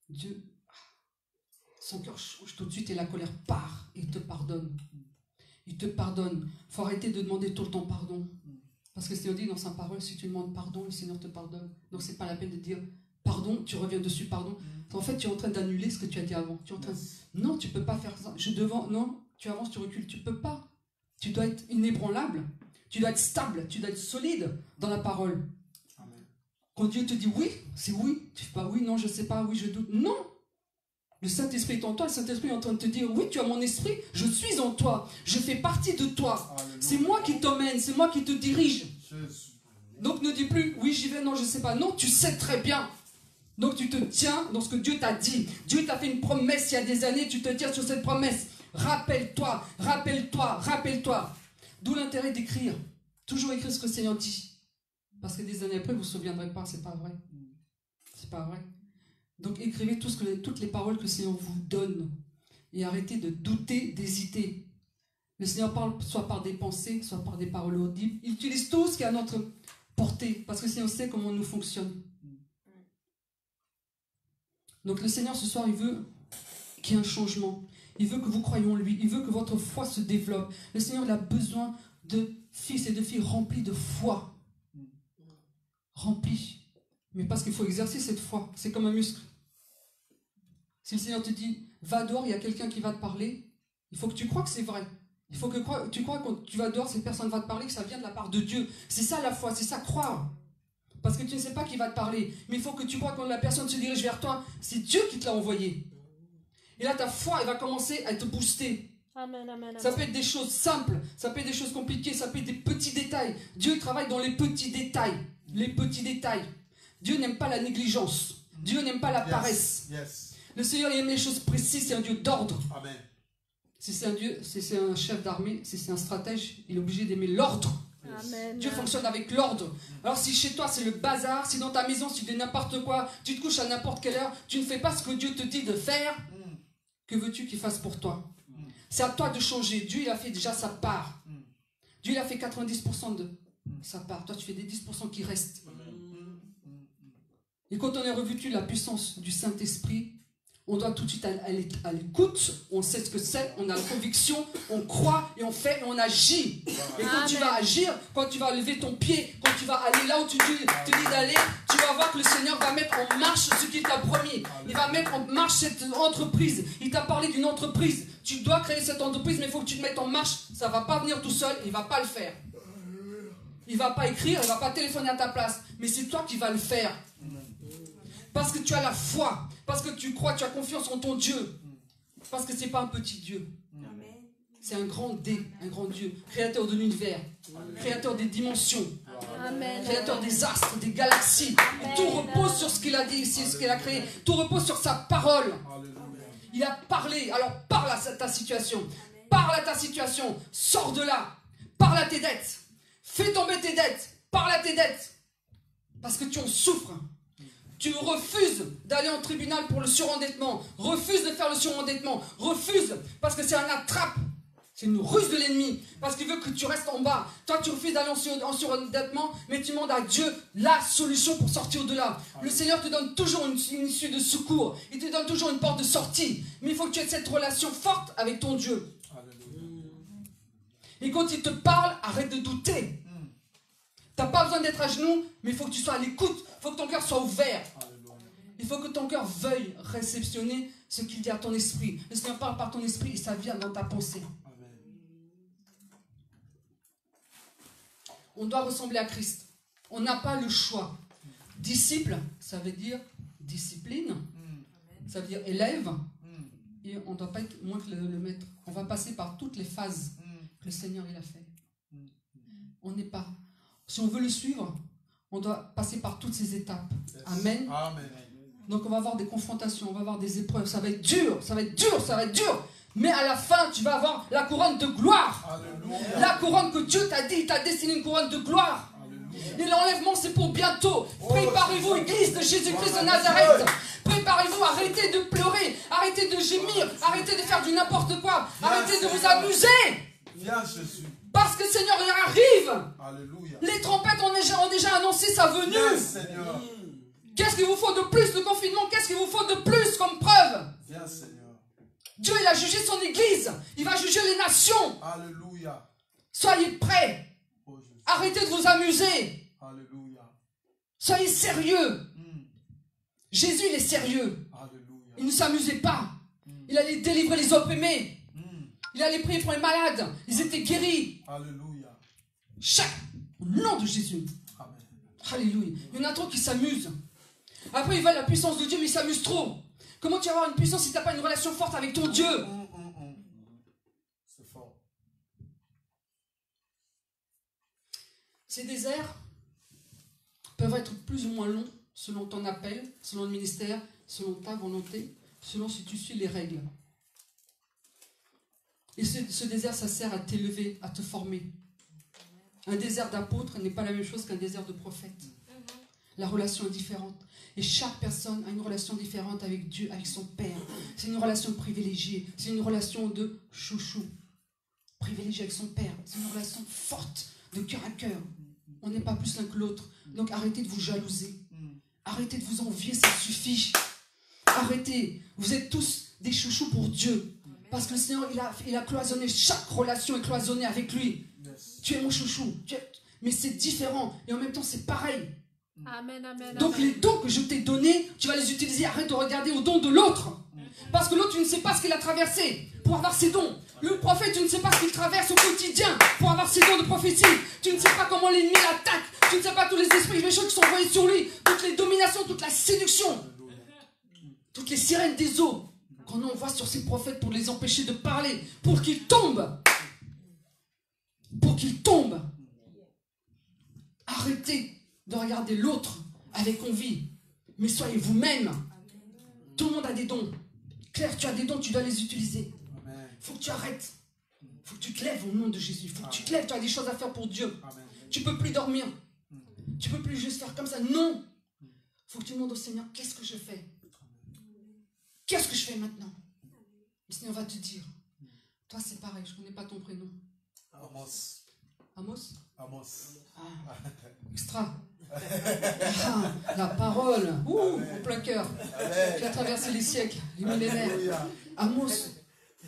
Dieu, son cœur change tout de suite et la colère part. Il te pardonne. Il te pardonne. Il faut arrêter de demander tout le temps pardon. Parce que le Seigneur dit dans sa parole, si tu demandes pardon, le Seigneur te pardonne. Donc c'est pas la peine de dire pardon, tu reviens dessus, pardon. En fait, tu es en train d'annuler ce que tu as dit avant. Tu es en train de... Non, tu peux pas faire ça. Non, tu avances, tu recules. Tu peux pas. Tu dois être inébranlable. Tu dois être stable. Tu dois être solide dans la parole. Quand Dieu te dit oui, c'est oui. Tu ne fais pas oui, non, je ne sais pas, oui, je doute. Non. Le Saint-Esprit est en toi. Le Saint-Esprit est en train de te dire oui, tu as mon esprit, je suis en toi. Je fais partie de toi. Alléluia. C'est moi qui t'emmène, c'est moi qui te dirige. Jésus. Donc ne dis plus oui, j'y vais, non, je ne sais pas. Non, tu sais très bien. Donc tu te tiens dans ce que Dieu t'a dit. Dieu t'a fait une promesse il y a des années, tu te tiens sur cette promesse. Rappelle-toi, rappelle-toi, rappelle-toi. D'où l'intérêt d'écrire. Toujours écrire ce que le Seigneur dit. Parce que des années après, vous ne vous souviendrez pas, c'est pas vrai. C'est pas vrai. Donc écrivez toutes les paroles que le Seigneur vous donne. Et arrêtez de douter, d'hésiter. Le Seigneur parle soit par des pensées, soit par des paroles audibles. Il utilise tout ce qui est à notre portée. Parce que le Seigneur sait comment nous fonctionne. Donc le Seigneur ce soir, il veut qu'il y ait un changement. Il veut que vous croyiez en lui. Il veut que votre foi se développe. Le Seigneur il a besoin de fils et de filles remplis de foi. Remplis. Mais parce qu'il faut exercer cette foi. C'est comme un muscle. Si le Seigneur te dit, va dehors, il y a quelqu'un qui va te parler, il faut que tu crois que c'est vrai. Il faut que tu crois que quand tu vas dehors, cette personne va te parler, que ça vient de la part de Dieu. C'est ça la foi, c'est ça croire. Parce que tu ne sais pas qui va te parler. Mais il faut que tu crois que quand la personne se dirige vers toi, c'est Dieu qui te l'a envoyé. Et là, ta foi, elle va commencer à te booster. Amen, amen, Ça amen. peut être des choses simples, ça peut être des choses compliquées, ça peut être des petits détails. Dieu travaille dans les petits détails. Les petits détails. Dieu n'aime pas la négligence. Dieu n'aime pas la paresse. Yes. Le Seigneur il aime les choses précises, c'est un Dieu d'ordre. Amen. Si c'est un Dieu, si c'est un chef d'armée, si c'est un stratège, il est obligé d'aimer l'ordre. Amen. Dieu fonctionne avec l'ordre. Alors si chez toi c'est le bazar, si dans ta maison tu fais n'importe quoi, tu te couches à n'importe quelle heure, tu ne fais pas ce que Dieu te dit de faire, que veux-tu qu'il fasse pour toi? C'est à toi de changer. Dieu il a fait déjà sa part. Dieu il a fait 90% de sa part. Toi tu fais des 10% qui restent. Et quand on est revêtu de la puissance du Saint-Esprit, on doit tout de suite aller à l'écoute, on sait ce que c'est, on a la conviction, on croit et on fait et on agit. Et quand tu vas agir, quand tu vas lever ton pied, quand tu vas aller là où tu dis d'aller, tu vas voir que le Seigneur va mettre en marche ce qu'il t'a promis. Il va mettre en marche cette entreprise. Il t'a parlé d'une entreprise. Tu dois créer cette entreprise, mais il faut que tu te mettes en marche. Ça ne va pas venir tout seul, il ne va pas le faire. Il ne va pas écrire, il ne va pas téléphoner à ta place. Mais c'est toi qui vas le faire. Parce que tu as la foi. Parce que tu crois, tu as confiance en ton Dieu. Parce que ce n'est pas un petit Dieu. C'est un grand Dieu. Créateur de l'univers. Créateur des dimensions. Amen. Créateur des astres, des galaxies. Et tout repose sur ce qu'il a dit ici, ce qu'il a créé. Tout repose sur sa parole. Il a parlé. Alors parle à ta situation. Parle à ta situation. Sors de là. Parle à tes dettes. Fais tomber tes dettes. Parle à tes dettes. Parce que tu en souffres. Tu refuses d'aller en tribunal pour le surendettement. Refuse de faire le surendettement. Refuse parce que c'est un attrape. C'est une ruse de l'ennemi. Parce qu'il veut que tu restes en bas. Toi, tu refuses d'aller en surendettement, mais tu demandes à Dieu la solution pour sortir de là. Le Seigneur te donne toujours une issue de secours. Il te donne toujours une porte de sortie. Mais il faut que tu aies cette relation forte avec ton Dieu. Et quand il te parle, arrête de douter. Tu n'as pas besoin d'être à genoux, mais il faut que tu sois à l'écoute. Il faut que ton cœur soit ouvert. Il faut que ton cœur veuille réceptionner ce qu'il dit à ton esprit. Le Seigneur parle par ton esprit et ça vient dans ta pensée. On doit ressembler à Christ. On n'a pas le choix. Disciple, ça veut dire discipline. Ça veut dire élève. Et on ne doit pas être moins que le maître. On va passer par toutes les phases que le Seigneur il a fait. On n'est pas... Si on veut le suivre, on doit passer par toutes ces étapes. Amen. Amen. Donc on va avoir des confrontations, on va avoir des épreuves. Ça va être dur, ça va être dur, ça va être dur. Mais à la fin, tu vas avoir la couronne de gloire. Alléluia. La couronne que Dieu t'a dit, il t'a destiné une couronne de gloire. Alléluia. Et l'enlèvement, c'est pour bientôt. Préparez-vous, église de Jésus-Christ de Nazareth. Préparez-vous, arrêtez de pleurer, arrêtez de gémir, arrêtez de faire du n'importe quoi, arrêtez de vous amuser. Viens Jésus. Parce que le Seigneur il arrive. Alléluia. Les trompettes ont déjà annoncé sa venue. Viens Seigneur. Qu'est-ce qu'il vous faut de plus? Le confinement, qu'est-ce qu'il vous faut de plus comme preuve? Viens Seigneur. Dieu, il a jugé son église. Il va juger les nations. Alléluia. Soyez prêts. Oh Jésus. Arrêtez de vous amuser. Alléluia. Soyez sérieux. Jésus, il est sérieux. Alléluia. Il ne s'amusait pas. Il allait délivrer les opprimés. Il allait prier pour les malades. Ils étaient guéris. Alléluia. Au nom de Jésus. Amen. Alléluia. Il y en a trop qui s'amusent. Après, ils veulent la puissance de Dieu, mais ils s'amusent trop. Comment tu vas avoir une puissance si tu n'as pas une relation forte avec ton Dieu? C'est fort. Ces déserts peuvent être plus ou moins longs selon ton appel, selon le ministère, selon ta volonté, selon si tu suis les règles. Et ce désert, ça sert à t'élever, à te former. Un désert d'apôtre n'est pas la même chose qu'un désert de prophète. La relation est différente. Et chaque personne a une relation différente avec Dieu, avec son Père. C'est une relation privilégiée. C'est une relation de chouchou. Privilégiée avec son Père. C'est une relation forte, de cœur à cœur. On n'est pas plus l'un que l'autre. Donc arrêtez de vous jalouser. Arrêtez de vous envier, ça suffit. Arrêtez. Vous êtes tous des chouchous pour Dieu. Parce que le Seigneur, il a cloisonné. Chaque relation est cloisonnée avec lui. Yes. Tu es mon chouchou. Mais c'est différent. Et en même temps, c'est pareil. Amen, amen. Donc les dons que je t'ai donnés, tu vas les utiliser. Arrête de regarder aux dons de l'autre. Parce que l'autre, tu ne sais pas ce qu'il a traversé pour avoir ses dons. Le prophète, tu ne sais pas ce qu'il traverse au quotidien pour avoir ses dons de prophétie. Tu ne sais pas comment l'ennemi l'attaque. Tu ne sais pas tous les esprits méchants qui sont envoyés sur lui. Toutes les dominations, toute la séduction. Toutes les sirènes des eaux. qu'on envoie sur ces prophètes pour les empêcher de parler, pour qu'ils tombent. Pour qu'ils tombent. Arrêtez de regarder l'autre avec envie, mais soyez vous-même. Tout le monde a des dons. Claire, tu as des dons, tu dois les utiliser. Il faut que tu arrêtes. Il faut que tu te lèves au nom de Jésus. Il faut que tu te lèves, tu as des choses à faire pour Dieu. Tu ne peux plus dormir. Tu ne peux plus juste faire comme ça. Non. Il faut que tu demandes au Seigneur, qu'est-ce que je fais? Qu'est-ce que je fais maintenant? Le Seigneur va te dire. Toi, c'est pareil, je ne connais pas ton prénom. Amos. Amos? Amos. Ah, extra. Ah, la parole. Ouh, au plein cœur. Qui a traversé les siècles, les millénaires. Amos,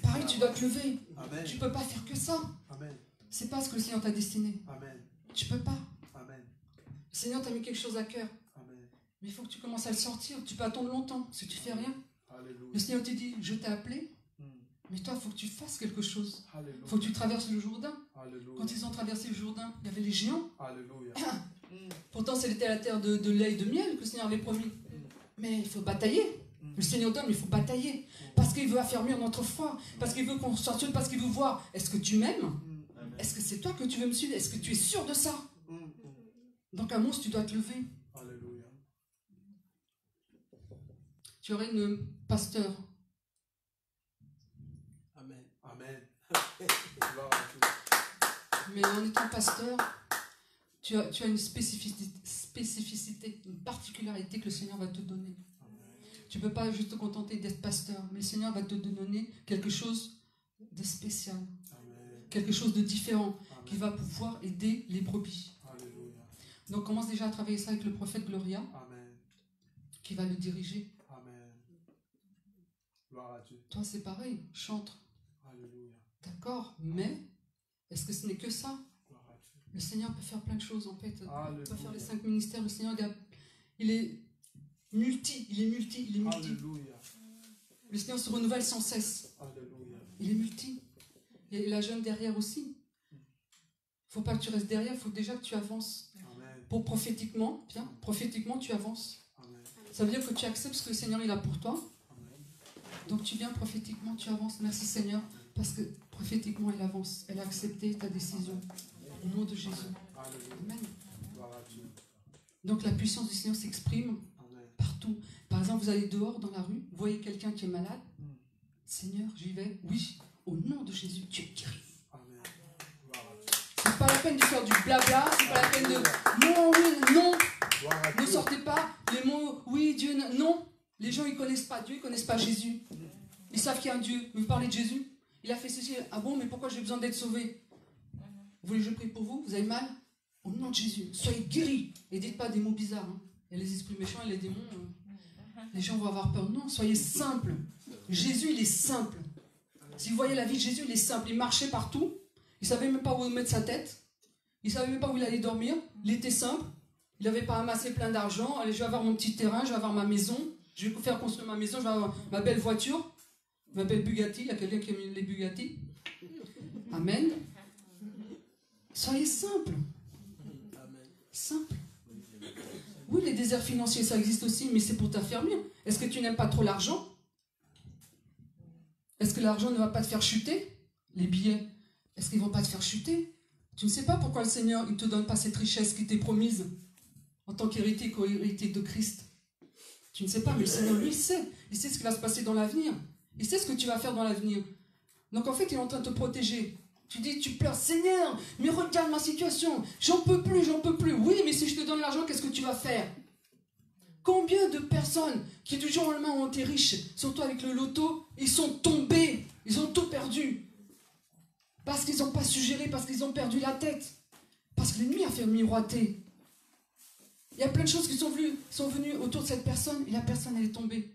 pareil, tu dois te lever. Amen. Tu ne peux pas faire que ça. Amen. C'est pas ce que le Seigneur t'a destiné. Amen. Tu peux pas. Amen. Le Seigneur t'a mis quelque chose à cœur. Amen. Mais il faut que tu commences à le sortir. Tu peux attendre longtemps si tu fais rien. Alléluia. Le Seigneur te dit, je t'ai appelé, mais toi, il faut que tu fasses quelque chose. Alléluia. Il faut que tu traverses le Jourdain. Alléluia. Quand ils ont traversé le Jourdain, il y avait les géants. Alléluia. Pourtant, c'était la terre de lait et de miel que le Seigneur avait promis. Mais il faut batailler. Le Seigneur donne, mais il faut batailler. Parce qu'il veut affermir notre foi. Parce qu'il veut qu'on sorte, parce qu'il veut voir, est-ce que tu m'aimes? Est-ce que c'est toi que tu veux me suivre? Est-ce que tu es sûr de ça? Donc, Amos, tu dois te lever. Alléluia. Tu aurais une pasteur. Amen. Amen. Gloire à Dieu. Mais en étant pasteur, tu as une spécificité, une particularité que le Seigneur va te donner. Tu ne peux pas juste te contenter d'être pasteur, mais le Seigneur va te donner quelque chose de spécial, Amen. quelque chose de différent, Amen. qui va pouvoir aider les brebis. Alléluia. Donc commence déjà à travailler ça avec le prophète Gloria, Amen. qui va le diriger. Amen. Gloire à Dieu. Toi c'est pareil, chante, Alléluia. d'accord, mais est-ce que ce n'est que ça? Gloire à Dieu. Le Seigneur peut faire plein de choses en fait. Il Alléluia. peut faire les 5 ministères. Le Seigneur, il est multi. Alléluia. Le Seigneur se renouvelle sans cesse. Alléluia. Il est multi. Il y a la jeune derrière aussi. Il ne faut pas que tu restes derrière, il faut déjà que tu avances. Amen. Pour prophétiquement, bien, prophétiquement tu avances. Amen. Ça veut dire que tu acceptes ce que le Seigneur il a pour toi. Amen. Donc tu viens prophétiquement, tu avances. Merci Seigneur, parce que prophétiquement elle avance. Elle a accepté ta décision. Au nom de Jésus. Alléluia. Amen. Gloire à Dieu. Donc la puissance du Seigneur s'exprime Amen. partout. Par exemple, vous allez dehors dans la rue, vous voyez quelqu'un qui est malade. Seigneur, j'y vais. Oui, au nom de Jésus, tu es guéri. Amen. Gloire à Dieu. C'est pas la peine de faire du blabla, c'est pas la peine de non, oui, non. Gloire à Ne Dieu. sortez pas les mots oui, Dieu, non. Les gens ils connaissent pas Dieu, ils connaissent pas Jésus. Ils savent qu'il y a un Dieu. Mais vous parlez de Jésus, il a fait ceci. Ah bon, mais pourquoi j'ai besoin d'être sauvé? Vous voulez que je prie pour vous? Vous avez mal? Au nom de Jésus, soyez guéris. Et dites pas des mots bizarres. Hein. Il y a les esprits méchants et les démons. Les gens vont avoir peur. Non, soyez simples. Jésus, il est simple. Si vous voyez la vie de Jésus, il est simple. Il marchait partout. Il ne savait même pas où mettre sa tête. Il ne savait même pas où il allait dormir. Il était simple. Il n'avait pas amassé plein d'argent. Allez, je vais avoir mon petit terrain, je vais avoir ma maison. Je vais faire construire ma maison, je vais avoir ma belle voiture. Ma belle Bugatti. Il y a quelqu'un qui aime les Bugatti. Amen. Soyez simple. Simple. Oui, les déserts financiers, ça existe aussi, mais c'est pour t'affermir. Est-ce que tu n'aimes pas trop l'argent? Est-ce que l'argent ne va pas te faire chuter? Les billets, est-ce qu'ils ne vont pas te faire chuter? Tu ne sais pas pourquoi le Seigneur ne te donne pas cette richesse qui t'est promise en tant qu'héritier, co-héritier de Christ. Tu ne sais pas, mais le Seigneur, lui, il sait. Il sait ce qui va se passer dans l'avenir. Il sait ce que tu vas faire dans l'avenir. Donc en fait, il est en train de te protéger. Tu dis, tu pleures, Seigneur, mais regarde ma situation. J'en peux plus, j'en peux plus. Oui, mais si je te donne l'argent, qu'est-ce que tu vas faire? Combien de personnes qui du jour au lendemain ont été riches, surtout avec le loto, ils sont tombés, ils ont tout perdu. Parce qu'ils n'ont pas su gérer, parce qu'ils ont perdu la tête. Parce que l'ennemi a fait miroiter. Il y a plein de choses qui sont venues autour de cette personne, et la personne, elle est tombée.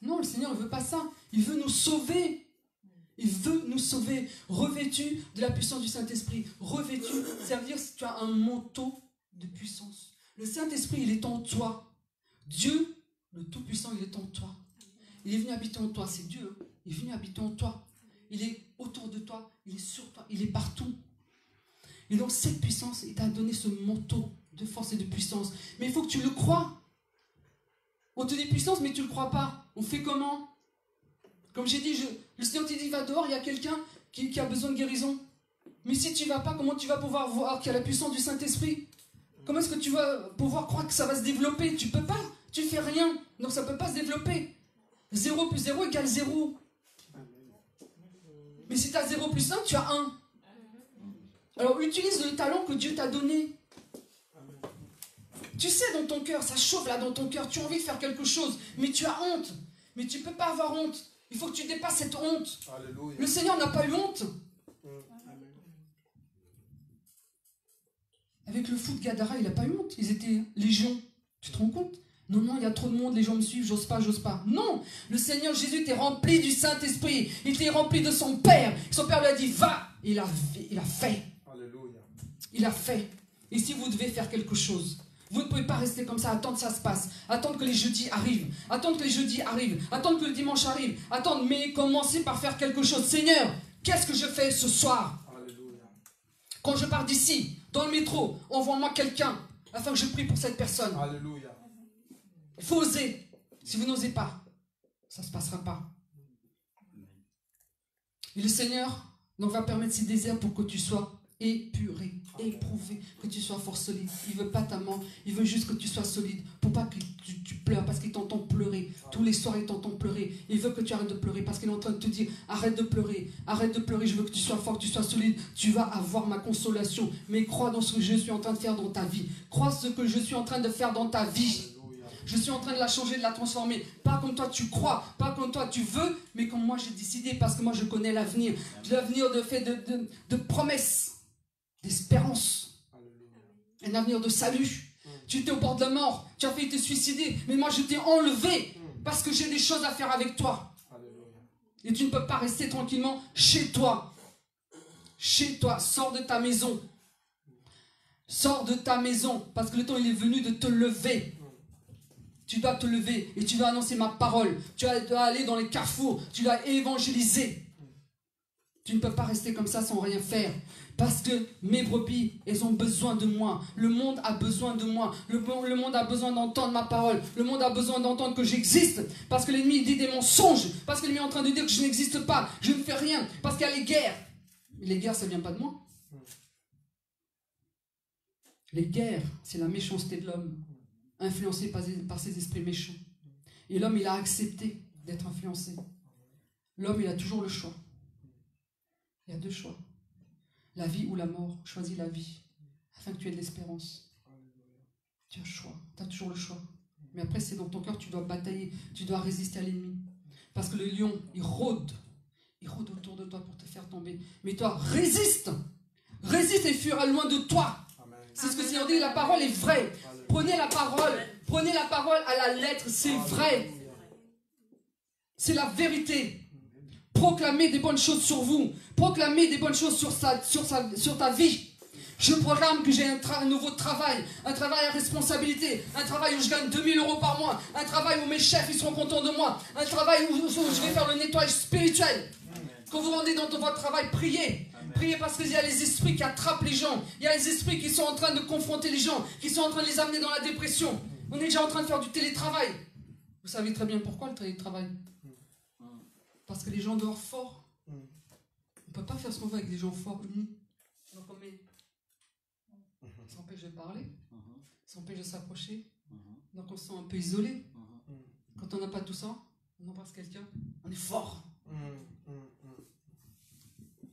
Non, le Seigneur ne veut pas ça. Il veut nous sauver. Il veut nous sauver, revêtus de la puissance du Saint-Esprit. Revêtus, ça veut dire que tu as un manteau de puissance. Le Saint-Esprit, il est en toi. Dieu, le Tout-Puissant, il est en toi. Il est venu habiter en toi, c'est Dieu. Hein. Il est venu habiter en toi. Il est autour de toi, il est sur toi, il est partout. Et donc cette puissance, il t'a donné ce manteau de force et de puissance. Mais il faut que tu le crois. On te dit puissance, mais tu ne le crois pas. On fait comment? Comme j'ai dit, le Seigneur te dit, va dehors, il y a quelqu'un qui a besoin de guérison. Mais si tu ne vas pas, comment tu vas pouvoir voir qu'il y a la puissance du Saint-Esprit? Comment est-ce que tu vas pouvoir croire que ça va se développer? Tu ne peux pas, tu ne fais rien, donc ça ne peut pas se développer. 0 plus 0 égale 0. Mais si tu as 0 plus 1, tu as 1. Alors utilise le talent que Dieu t'a donné. Tu sais dans ton cœur, ça chauffe là dans ton cœur, tu as envie de faire quelque chose, mais tu as honte. Mais tu ne peux pas avoir honte. Il faut que tu dépasses cette honte. Alléluia. Le Seigneur n'a pas eu honte. Avec le fou de Gadara, il n'a pas eu honte. Ils étaient légion. Tu te rends compte? Non, non, il y a trop de monde, les gens me suivent, j'ose pas, j'ose pas. Non, le Seigneur Jésus était rempli du Saint-Esprit. Il était rempli de son Père. Son Père lui a dit, va. Il a fait. Alléluia. Il a fait. Et si vous devez faire quelque chose, vous ne pouvez pas rester comme ça, attendre que ça se passe, attendre que les jeudis arrivent, attendre que les jeudis arrivent, attendre que le dimanche arrive, attendre, mais commencez par faire quelque chose. Seigneur, qu'est-ce que je fais ce soir? Alléluia. Quand je pars d'ici, dans le métro, envoie-moi quelqu'un afin que je prie pour cette personne. Alléluia. Il faut oser. Si vous n'osez pas, ça ne se passera pas. Et le Seigneur donc, va permettre ces déserts pour que tu sois épuré, éprouvé, que tu sois fort solide. Il ne veut pas ta mort, il veut juste que tu sois solide, pour pas que tu pleures, parce qu'il t'entend pleurer. Tous les soirs, il t'entend pleurer. Il veut que tu arrêtes de pleurer, parce qu'il est en train de te dire, arrête de pleurer, je veux que tu sois fort, que tu sois solide. Tu vas avoir ma consolation, mais crois dans ce que je suis en train de faire dans ta vie. Crois ce que je suis en train de faire dans ta vie. Je suis en train de la changer, de la transformer. Pas comme toi tu crois, pas comme toi tu veux, mais comme moi j'ai décidé, parce que moi je connais l'avenir. L'avenir de fait de promesses, d'espérance. Un avenir de salut. Tu étais au bord de la mort, tu as failli te suicider, mais moi je t'ai enlevé parce que j'ai des choses à faire avec toi. Et tu ne peux pas rester tranquillement chez toi. Chez toi, sors de ta maison. Sors de ta maison, parce que le temps il est venu de te lever. Tu dois te lever et tu dois annoncer ma parole. Tu dois aller dans les carrefours. Tu dois évangéliser. Tu ne peux pas rester comme ça sans rien faire. Parce que mes brebis, elles ont besoin de moi. Le monde a besoin de moi. Le monde a besoin d'entendre ma parole. Le monde a besoin d'entendre que j'existe. Parce que l'ennemi dit des mensonges. Parce que l'ennemi est en train de dire que je n'existe pas. Je ne fais rien. Parce qu'il y a les guerres. Et les guerres, ça ne vient pas de moi. Les guerres, c'est la méchanceté de l'homme. Influencé par ses esprits méchants. Et l'homme, il a accepté d'être influencé. L'homme, il a toujours le choix. Il y a deux choix. La vie ou la mort. Choisis la vie, afin que tu aies de l'espérance. Tu as le choix. Tu as toujours le choix. Mais après, c'est dans ton cœur, tu dois batailler. Tu dois résister à l'ennemi. Parce que le lion, il rôde. Il rôde autour de toi pour te faire tomber. Mais toi, résiste. Résiste et il fuira loin de toi. C'est ce que le Seigneur dit, la parole est vraie. Prenez la parole à la lettre, c'est vrai. C'est la vérité. Proclamez des bonnes choses sur vous. Proclamez des bonnes choses sur ta vie. Je proclame que j'ai un nouveau travail, un travail à responsabilité, un travail où je gagne 2000 € par mois, un travail où mes chefs ils seront contents de moi, un travail où je vais faire le nettoyage spirituel. Quand vous rendez dans votre travail, priez. Priez parce qu'il y a les esprits qui attrapent les gens. Il y a les esprits qui sont en train de confronter les gens, qui sont en train de les amener dans la dépression. On est déjà en train de faire du télétravail. Vous savez très bien pourquoi le télétravail. Parce que les gens dehors forts. On ne peut pas faire ce qu'on veut avec des gens forts unis. Donc on met... Ça empêche de parler. Ça empêche de s'approcher. Donc on se sent un peu isolé. Quand on n'a pas tout ça, on embrasse quelqu'un. On est fort.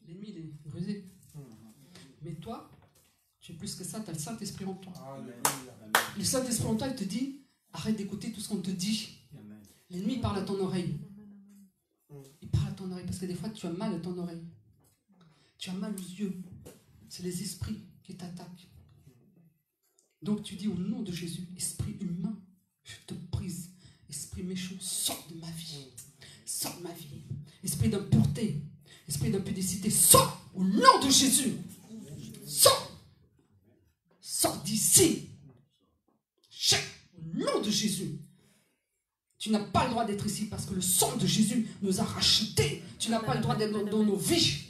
L'ennemi, il est rusé. Mais toi, tu es plus que ça, tu as le Saint-Esprit en toi. Le Saint-Esprit en toi, il te dit, arrête d'écouter tout ce qu'on te dit. L'ennemi, il parle à ton oreille. Il parle à ton oreille, parce que des fois, tu as mal à ton oreille. Tu as mal aux yeux. C'est les esprits qui t'attaquent. Donc tu dis au nom de Jésus, esprit humain, je te brise. Esprit méchant, sors de ma vie. Sors de ma vie. Esprit d'impureté. Esprit d'impudicité, sors au nom de Jésus. Sors. Sors d'ici. Au nom de Jésus. Tu n'as pas le droit d'être ici parce que le sang de Jésus nous a rachetés. Tu n'as pas le droit d'être dans nos vies.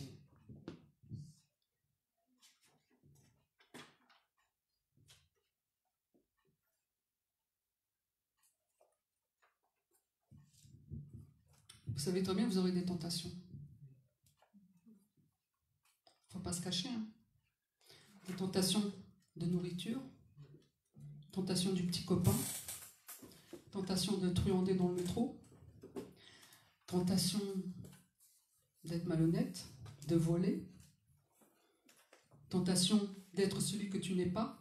Vous Vous savez très bien que vous aurez des tentations. Il ne faut pas se cacher. Hein. Des tentations de nourriture, tentation du petit copain, tentation de truander dans le métro, tentation d'être malhonnête, de voler, tentation d'être celui que tu n'es pas,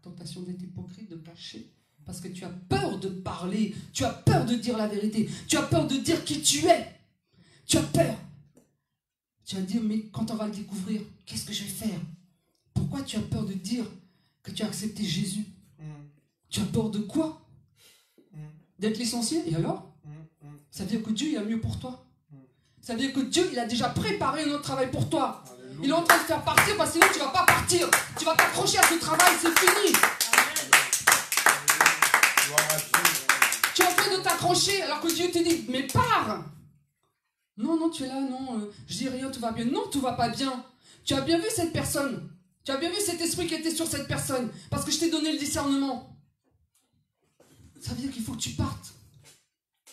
tentation d'être hypocrite, de cacher, parce que tu as peur de parler, tu as peur de dire la vérité, tu as peur de dire qui tu es, tu as peur. Tu vas dire, mais quand on va le découvrir, qu'est-ce que je vais faire? Pourquoi tu as peur de dire que tu as accepté Jésus? Tu as peur de quoi? D'être licencié? Et alors? Ça veut dire que Dieu il a mieux pour toi. Ça veut dire que Dieu il a déjà préparé un autre travail pour toi. Il est en train de te faire partir parce que sinon tu ne vas pas partir. Tu vas t'accrocher à ce travail, c'est fini. Tu es en train de t'accrocher alors que Dieu te dit, mais pars. Non, non, tu es là, non, je dis rien, tout va bien. Non, tout va pas bien. Tu as bien vu cette personne. Tu as bien vu cet esprit qui était sur cette personne. Parce que je t'ai donné le discernement. Ça veut dire qu'il faut que tu partes.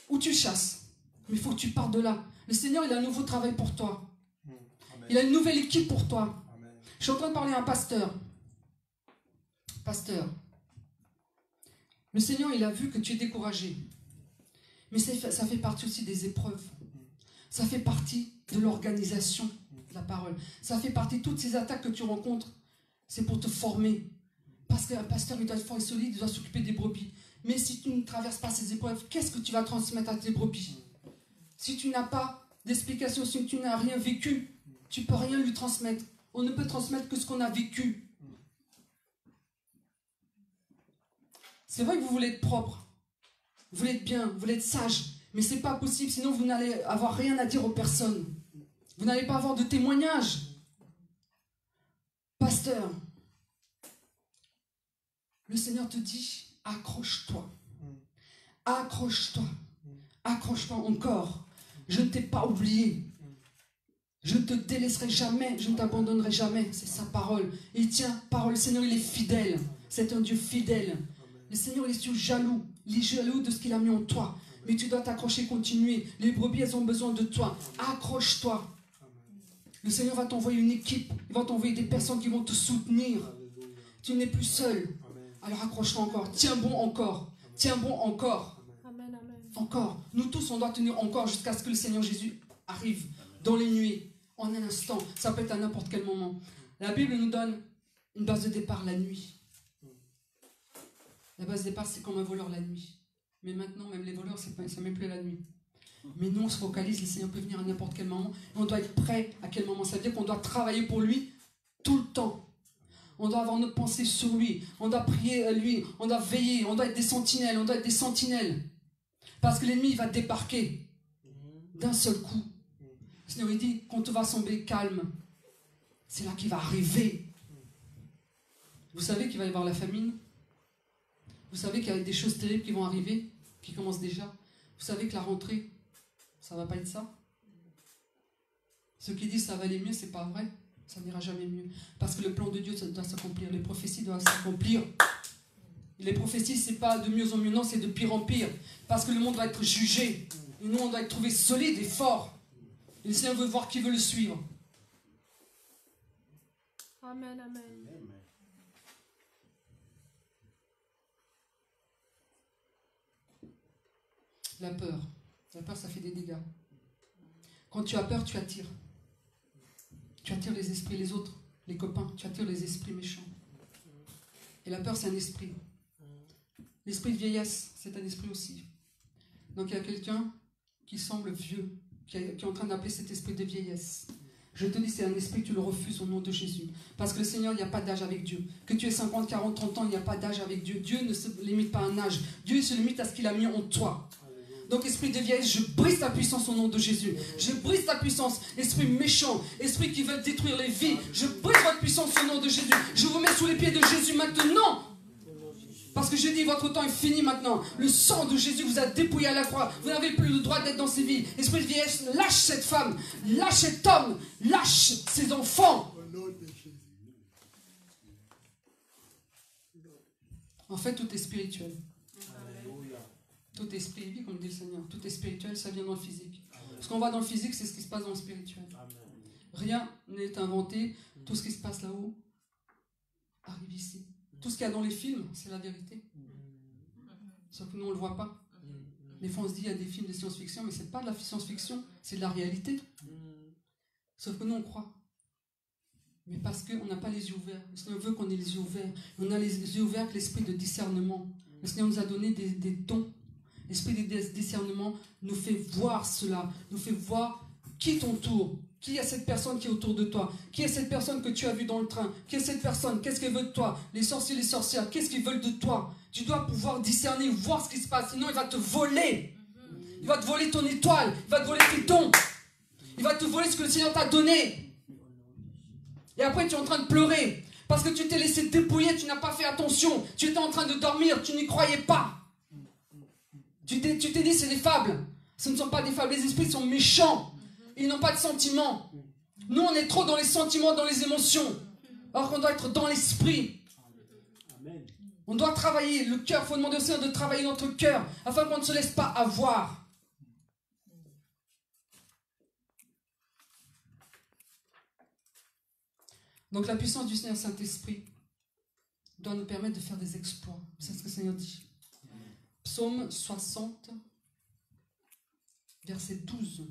Ou tu chasses. Mais il faut que tu partes de là. Le Seigneur, il a un nouveau travail pour toi. Il a une nouvelle équipe pour toi. Je suis en train de parler à un pasteur. Pasteur. Le Seigneur, il a vu que tu es découragé. Mais ça fait partie aussi des épreuves. Ça fait partie de l'organisation de la parole. Ça fait partie de toutes ces attaques que tu rencontres. C'est pour te former. Parce qu'un pasteur, il doit être fort et solide, il doit s'occuper des brebis. Mais si tu ne traverses pas ces épreuves, qu'est-ce que tu vas transmettre à tes brebis? Si tu n'as pas d'explication, si tu n'as rien vécu, tu ne peux rien lui transmettre. On ne peut transmettre que ce qu'on a vécu. C'est vrai que vous voulez être propre, vous voulez être bien, vous voulez être sage, mais ce n'est pas possible, sinon vous n'allez avoir rien à dire aux personnes. Vous n'allez pas avoir de témoignage. Pasteur, le Seigneur te dit, accroche-toi. Accroche-toi. Accroche-toi encore. Je ne t'ai pas oublié. Je ne te délaisserai jamais. Je ne t'abandonnerai jamais. C'est sa parole. Il tient parole. Le Seigneur, il est fidèle. C'est un Dieu fidèle. Le Seigneur, il est jaloux. Il est jaloux de ce qu'il a mis en toi. Mais tu dois t'accrocher, continuer. Les brebis, elles ont besoin de toi. Accroche-toi. Le Seigneur va t'envoyer une équipe. Il va t'envoyer des personnes qui vont te soutenir. Tu n'es plus seul. Alors accroche-toi encore. Tiens bon encore. Tiens bon encore. Amen, amen. Encore. Nous tous, on doit tenir encore jusqu'à ce que le Seigneur Jésus arrive dans les nuits. En un instant. Ça peut être à n'importe quel moment. La Bible nous donne une base de départ la nuit. La base de départ, c'est comme un voleur la nuit. Mais maintenant, même les voleurs, ça ne met plus la nuit. Mais nous, on se focalise, le Seigneur peut venir à n'importe quel moment. Et on doit être prêt à quel moment. Ça veut dire qu'on doit travailler pour lui tout le temps. On doit avoir notre pensée sur lui. On doit prier à lui. On doit veiller. On doit être des sentinelles. On doit être des sentinelles. Parce que l'ennemi, il va débarquer d'un seul coup. Le Seigneur, il dit, quand tout va sembler calme, c'est là qu'il va arriver. Vous savez qu'il va y avoir la famine. Vous savez qu'il y a des choses terribles qui vont arriver, qui commencent déjà. Vous savez que la rentrée, ça ne va pas être ça. Ceux qui disent ça va aller mieux, c'est pas vrai. Ça n'ira jamais mieux. Parce que le plan de Dieu, ça doit s'accomplir. Les prophéties doivent s'accomplir. Et les prophéties, c'est pas de mieux en mieux, non, c'est de pire en pire. Parce que le monde va être jugé. Et nous, on doit être trouvé solide et fort. Et le Seigneur veut voir qui veut le suivre. Amen, amen. La peur. La peur, ça fait des dégâts. Quand tu as peur, tu attires. Tu attires les esprits, les autres, les copains. Tu attires les esprits méchants. Et la peur, c'est un esprit. L'esprit de vieillesse, c'est un esprit aussi. Donc il y a quelqu'un qui semble vieux, qui est en train d'appeler cet esprit de vieillesse. Je te dis, c'est un esprit, tu le refuses au nom de Jésus. Parce que le Seigneur, il n'y a pas d'âge avec Dieu. Que tu aies 50, 40, 30 ans, il n'y a pas d'âge avec Dieu. Dieu ne se limite pas à un âge. Dieu se limite à ce qu'il a mis en toi. Donc, esprit de vieillesse, je brise ta puissance au nom de Jésus. Je brise ta puissance. Esprit méchant, esprit qui veut détruire les vies. Je brise votre puissance au nom de Jésus. Je vous mets sous les pieds de Jésus maintenant. Parce que j'ai dit, votre temps est fini maintenant. Le sang de Jésus vous a dépouillé à la croix. Vous n'avez plus le droit d'être dans ces vies. Esprit de vieillesse, lâche cette femme. Lâche cet homme. Lâche ses enfants. En fait, tout est spirituel. Tout esprit vit, comme dit le Seigneur. Tout est spirituel, ça vient dans le physique. Ce qu'on voit dans le physique, c'est ce qui se passe dans le spirituel. Rien n'est inventé. Tout ce qui se passe là-haut arrive ici. Tout ce qu'il y a dans les films, c'est la vérité. Sauf que nous, on ne le voit pas. Des fois, on se dit, il y a des films de science-fiction, mais ce n'est pas de la science-fiction, c'est de la réalité. Sauf que nous, on croit. Mais parce qu'on n'a pas les yeux ouverts. Le Seigneur veut qu'on ait les yeux ouverts. On a les yeux ouverts avec l'esprit de discernement. Le Seigneur nous a donné des dons. L'esprit de discernement nous fait voir cela, nous fait voir qui t'entoure, qui est cette personne qui est autour de toi, qui est cette personne que tu as vue dans le train, qui est cette personne, qu'est-ce qu'elle veut de toi, les sorciers, les sorcières, qu'est-ce qu'ils veulent de toi. Tu dois pouvoir discerner, voir ce qui se passe, sinon il va te voler. Il va te voler ton étoile, il va te voler tes dons, il va te voler ce que le Seigneur t'a donné. Et après tu es en train de pleurer, parce que tu t'es laissé dépouiller, tu n'as pas fait attention, tu étais en train de dormir, tu n'y croyais pas. Tu t'es dit c'est des fables. Ce ne sont pas des fables, les esprits sont méchants. Ils n'ont pas de sentiments. Nous on est trop dans les sentiments, dans les émotions. Alors qu'on doit être dans l'esprit. On doit travailler le cœur, il faut demander au Seigneur de travailler notre cœur, afin qu'on ne se laisse pas avoir. Donc la puissance du Seigneur Saint-Esprit doit nous permettre de faire des exploits. C'est ce que le Seigneur dit. Psaume 60, verset 12.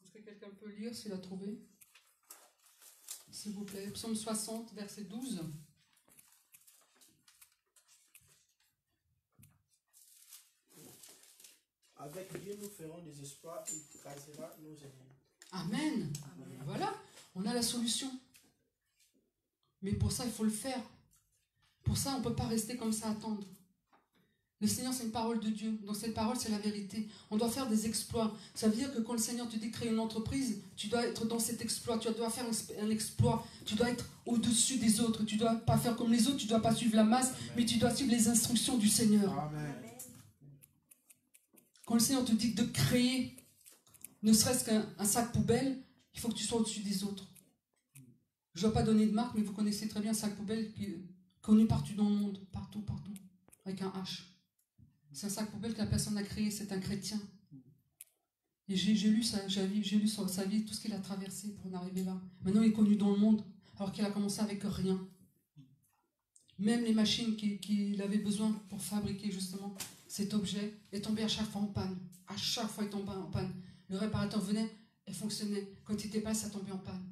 Est-ce que quelqu'un peut lire s'il a trouvé? S'il vous plaît. Psaume 60, verset 12. Avec Dieu, nous ferons des espoirs, il casera nos ennemis. Amen. Amen. Voilà, on a la solution. Mais pour ça, il faut le faire. Pour ça, on ne peut pas rester comme ça, attendre. Le Seigneur, c'est une parole de Dieu. Donc cette parole, c'est la vérité. On doit faire des exploits. Ça veut dire que quand le Seigneur te dit de créer une entreprise, tu dois être dans cet exploit. Tu dois faire un exploit. Tu dois être au-dessus des autres. Tu ne dois pas faire comme les autres. Tu ne dois pas suivre la masse, mais tu dois suivre les instructions du Seigneur. Amen. Quand le Seigneur te dit de créer, ne serait-ce qu'un sac poubelle, il faut que tu sois au-dessus des autres. Je ne dois pas donner de marque, mais vous connaissez très bien un sac poubelle qui est connu partout dans le monde, partout, avec un H. C'est un sac poubelle que la personne a créé, c'est un chrétien. Et j'ai lu sur sa vie tout ce qu'il a traversé pour en arriver là. Maintenant, il est connu dans le monde, alors qu'il a commencé avec rien. Même les machines qu'il avait besoin pour fabriquer justement cet objet est tombé à chaque fois en panne. À chaque fois, il tombait en panne. Le réparateur venait et fonctionnait. Quand il était pas, ça tombait en panne.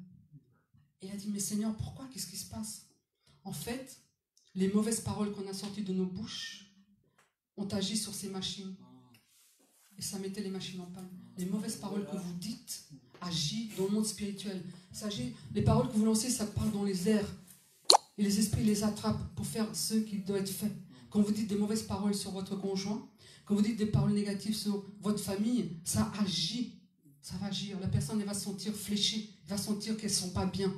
Et il a dit, mais Seigneur, pourquoi? Qu'est-ce qui se passe? En fait, les mauvaises paroles qu'on a sorties de nos bouches ont agi sur ces machines. Et ça mettait les machines en panne. Les mauvaises paroles que vous dites agissent dans le monde spirituel. Ça agit, les paroles que vous lancez, ça part dans les airs. Et les esprits les attrapent pour faire ce qui doit être fait. Quand vous dites des mauvaises paroles sur votre conjoint, quand vous dites des paroles négatives sur votre famille, ça agit. Ça va agir. La personne elle va se sentir fléchée. Elle va sentir qu'elles ne sont pas bien.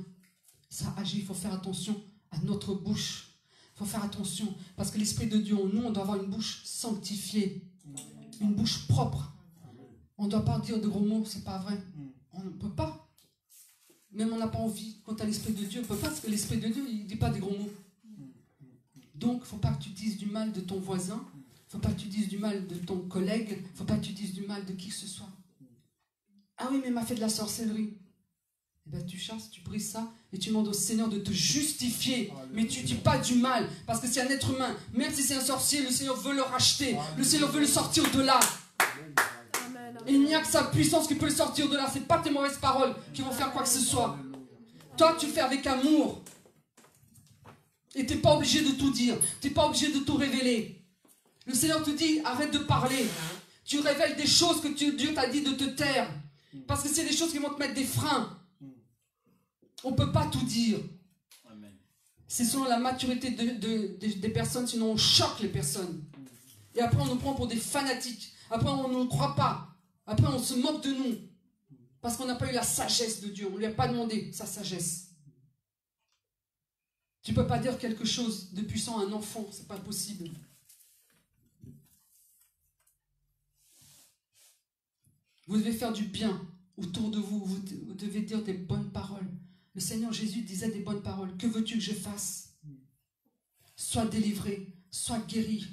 Ça agit. Il faut faire attention à notre bouche. Il faut faire attention. Parce que l'Esprit de Dieu en nous, on doit avoir une bouche sanctifiée. Une bouche propre. On ne doit pas dire de gros mots. Ce n'est pas vrai. On ne peut pas. Même on n'a pas envie. Quant à l'Esprit de Dieu, on ne peut pas. Parce que l'Esprit de Dieu, il ne dit pas des gros mots. Donc, il ne faut pas que tu dises du mal de ton voisin. Il ne faut pas que tu dises du mal de ton collègue. Il ne faut pas que tu dises du mal de qui que ce soit. Ah oui, mais il m'a fait de la sorcellerie. Eh bien, tu chasses, tu brises ça et tu demandes au Seigneur de te justifier. Mais tu ne dis pas du mal. Parce que c'est un être humain. Même si c'est un sorcier, le Seigneur veut le racheter. Le Seigneur veut le sortir de là. Et il n'y a que sa puissance qui peut le sortir de là. Ce n'est pas tes mauvaises paroles qui vont faire quoi que ce soit. Toi, tu fais avec amour. Et tu n'es pas obligé de tout dire. Tu n'es pas obligé de tout révéler. Le Seigneur te dit, arrête de parler. Tu révèles des choses que Dieu t'a dit de te taire. Parce que c'est des choses qui vont te mettre des freins. On ne peut pas tout dire. C'est selon la maturité des personnes, sinon on choque les personnes. Et après on nous prend pour des fanatiques. Après on ne nous croit pas. Après on se moque de nous. Parce qu'on n'a pas eu la sagesse de Dieu. On ne lui a pas demandé sa sagesse. Tu ne peux pas dire quelque chose de puissant à un enfant. Ce n'est pas possible. Vous devez faire du bien autour de vous. Vous devez dire des bonnes paroles. Le Seigneur Jésus disait des bonnes paroles. Que veux-tu que je fasse? Sois délivré, sois guéri.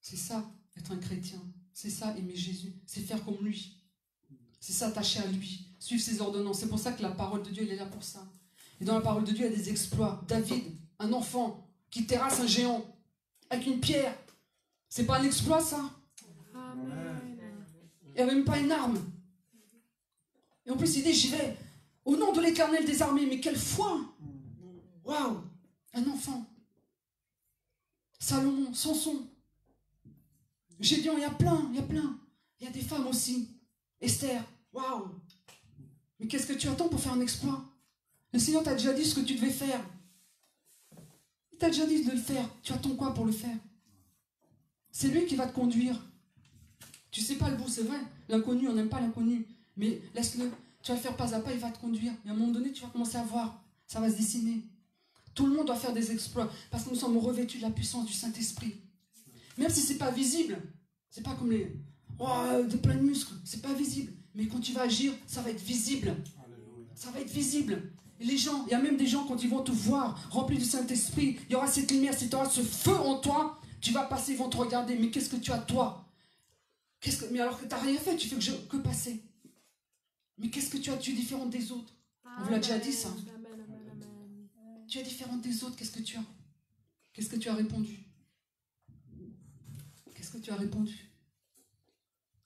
C'est ça, être un chrétien. C'est ça, aimer Jésus. C'est faire comme lui. C'est s'attacher à lui. Suivre ses ordonnances. C'est pour ça que la parole de Dieu, elle est là pour ça. Et dans la parole de Dieu, il y a des exploits. David, un enfant qui terrasse un géant avec une pierre. C'est pas un exploit, ça? Il n'y avait même pas une arme. Et en plus, il dit, j'y vais. Au nom de l'Éternel des armées. Mais quelle foi! Waouh! Un enfant. Salomon, Samson. Gédéon, il y a plein. Il y a des femmes aussi. Esther, waouh! Mais qu'est-ce que tu attends pour faire un exploit? Le Seigneur t'a déjà dit ce que tu devais faire. Il t'a déjà dit de le faire. Tu attends quoi pour le faire? C'est lui qui va te conduire. Tu sais pas le bout, c'est vrai. L'inconnu, on n'aime pas l'inconnu. Mais laisse-le. Tu vas le faire pas à pas, il va te conduire. Et à un moment donné, tu vas commencer à voir. Ça va se dessiner. Tout le monde doit faire des exploits. Parce que nous sommes revêtus de la puissance du Saint-Esprit. Même si c'est pas visible. C'est pas comme les... Oh, des pleins de muscles. C'est pas visible. Mais quand tu vas agir, ça va être visible. Ça va être visible. Et les gens, il y a même des gens, quand ils vont te voir, remplis du Saint-Esprit, il y aura cette lumière, il y aura ce feu en toi, tu vas passer, ils vont te regarder. Mais qu'est-ce que tu as, toi? Mais alors que tu n'as rien fait, tu fais que passer. Mais qu'est-ce que tu as? Tu es différente des autres. On vous l'a déjà dit, ça. Tu es différente des autres, qu'est-ce que tu as? Qu'est-ce que tu as répondu? Qu'est-ce que tu as répondu?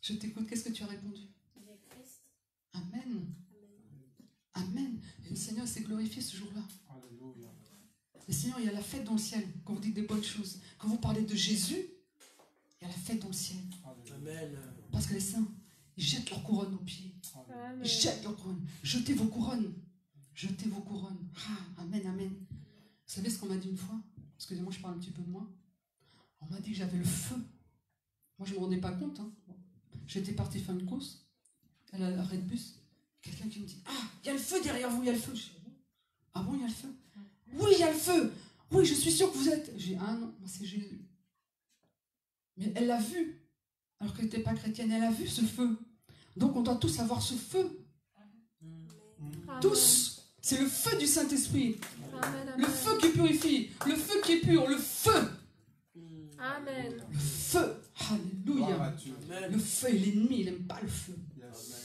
Je t'écoute, qu'est-ce que tu as répondu? Amen. Amen. Et le Seigneur s'est glorifié ce jour-là. Le Seigneur, il y a la fête dans le ciel. Quand vous dites des bonnes choses, quand vous parlez de Jésus, il y a la fête dans le ciel. Amen. Parce que les saints, ils jettent leur couronne aux pieds. Ils jettent leur couronne. Jetez vos couronnes. Jetez vos couronnes. Ah, amen, amen. Vous savez ce qu'on m'a dit une fois? Excusez-moi, je parle un petit peu de moi. On m'a dit que j'avais le feu. Moi, je ne me rendais pas compte. J'étais parti faire une course. À l'arrêt de bus. Quelqu'un qui me dit, ah, il y a le feu derrière vous, il y a le feu. Je dis, ah bon, il y a le feu? Oui, il y a le feu. Oui, je suis sûr que vous êtes. J'ai dit, ah non, moi c'est Jésus. Mais elle l'a vu. Alors qu'elle n'était pas chrétienne, elle a vu ce feu. Donc on doit tous avoir ce feu. Tous. C'est le feu du Saint-Esprit. Le feu qui purifie. Le feu qui est pur. Le feu. Amen. Le feu. Alléluia. Le feu, et l'ennemi, il n'aime pas le feu.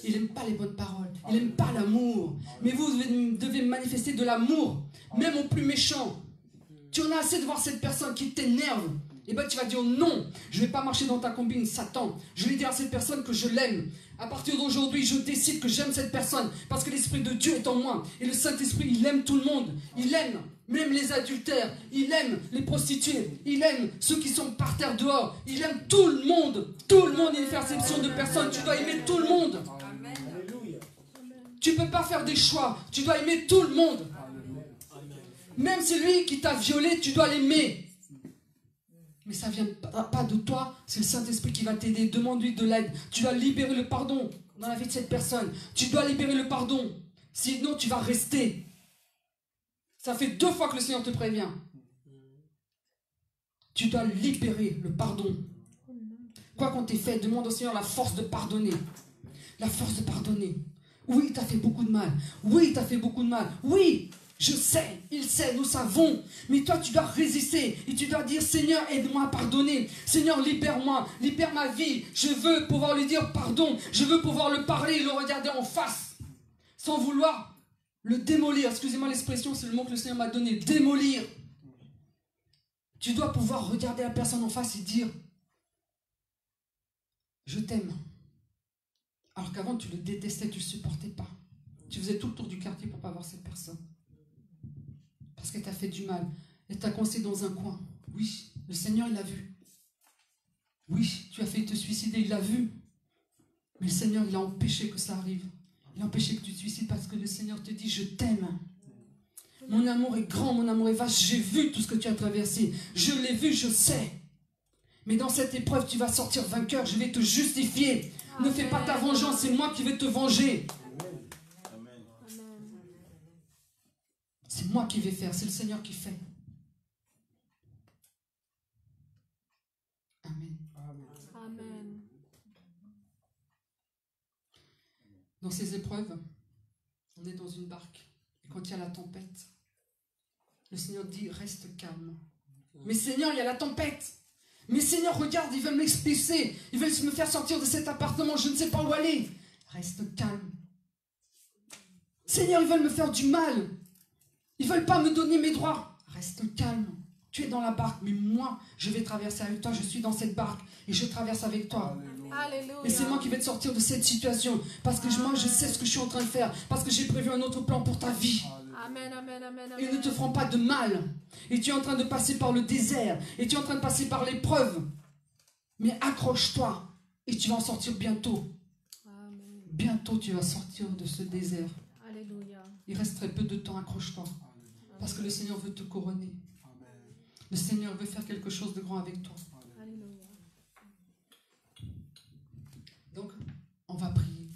Il n'aime pas les bonnes paroles. Il n'aime pas l'amour. Mais vous devez manifester de l'amour, même au plus méchant. Tu en as assez de voir cette personne qui t'énerve. Et bien tu vas dire non, je ne vais pas marcher dans ta combine, Satan. Je vais dire à cette personne que je l'aime. À partir d'aujourd'hui, je décide que j'aime cette personne parce que l'Esprit de Dieu est en moi. Et le Saint-Esprit, il aime tout le monde. Il aime même les adultères. Il aime les prostituées. Il aime ceux qui sont par terre dehors. Il aime tout le monde. Tout le monde, il ne fait exception de personne. Tu dois aimer tout le monde. Tu ne peux pas faire des choix. Tu dois aimer tout le monde. Même celui qui t'a violé, tu dois l'aimer. Mais ça ne vient pas de toi, c'est le Saint-Esprit qui va t'aider. Demande-lui de l'aide. Tu dois libérer le pardon dans la vie de cette personne. Tu dois libérer le pardon. Sinon, tu vas rester. Ça fait 2 fois que le Seigneur te prévient. Tu dois libérer le pardon. Quoi qu'on t'ait fait, demande au Seigneur la force de pardonner. La force de pardonner. Oui, tu as fait beaucoup de mal. Oui, tu as fait beaucoup de mal. Oui, je sais, il sait, nous savons. Mais toi, tu dois résister. Et tu dois dire, Seigneur, aide-moi à pardonner. Seigneur, libère-moi. Libère ma vie. Je veux pouvoir lui dire pardon. Je veux pouvoir le parler et le regarder en face. Sans vouloir le démolir. Excusez-moi l'expression, c'est le mot que le Seigneur m'a donné. Démolir. Tu dois pouvoir regarder la personne en face et dire, je t'aime. Alors qu'avant, tu le détestais, tu ne le supportais pas. Tu faisais tout le tour du quartier pour ne pas voir cette personne. Parce qu'elle t'a fait du mal. Elle t'a coincé dans un coin. Oui, le Seigneur, il l'a vu. Oui, tu as failli te suicider, il l'a vu. Mais le Seigneur, il a empêché que ça arrive. Il a empêché que tu te suicides parce que le Seigneur te dit, je t'aime. Mon amour est grand, mon amour est vaste. J'ai vu tout ce que tu as traversé. Je l'ai vu, je sais. Mais dans cette épreuve, tu vas sortir vainqueur. Je vais te justifier. Ne fais pas ta vengeance, c'est moi qui vais te venger. C'est moi qui vais faire, c'est le Seigneur qui fait. Amen. Amen. Dans ces épreuves, on est dans une barque. Et quand il y a la tempête, le Seigneur dit, reste calme. Mais Seigneur, il y a la tempête. Mais Seigneur, regarde, ils veulent m'expulser. Ils veulent me faire sortir de cet appartement. Je ne sais pas où aller. Reste calme. Seigneur, ils veulent me faire du mal. Ils ne veulent pas me donner mes droits. Reste calme. Tu es dans la barque, mais moi, je vais traverser avec toi. Je suis dans cette barque et je traverse avec toi. Alléluia. Et c'est moi qui vais te sortir de cette situation. Parce que moi, je sais ce que je suis en train de faire. Parce que j'ai prévu un autre plan pour ta vie. Amen, amen, amen, Ils amen. ne te feront pas de mal. Et tu es en train de passer par le désert. Et tu es en train de passer par l'épreuve. Mais accroche-toi. Et tu vas en sortir bientôt. Amen. Bientôt, tu vas sortir de ce désert. Alléluia. Il reste très peu de temps. Accroche-toi. Parce que le Seigneur veut te couronner. Le Seigneur veut faire quelque chose de grand avec toi. Alléluia. Donc, on va prier.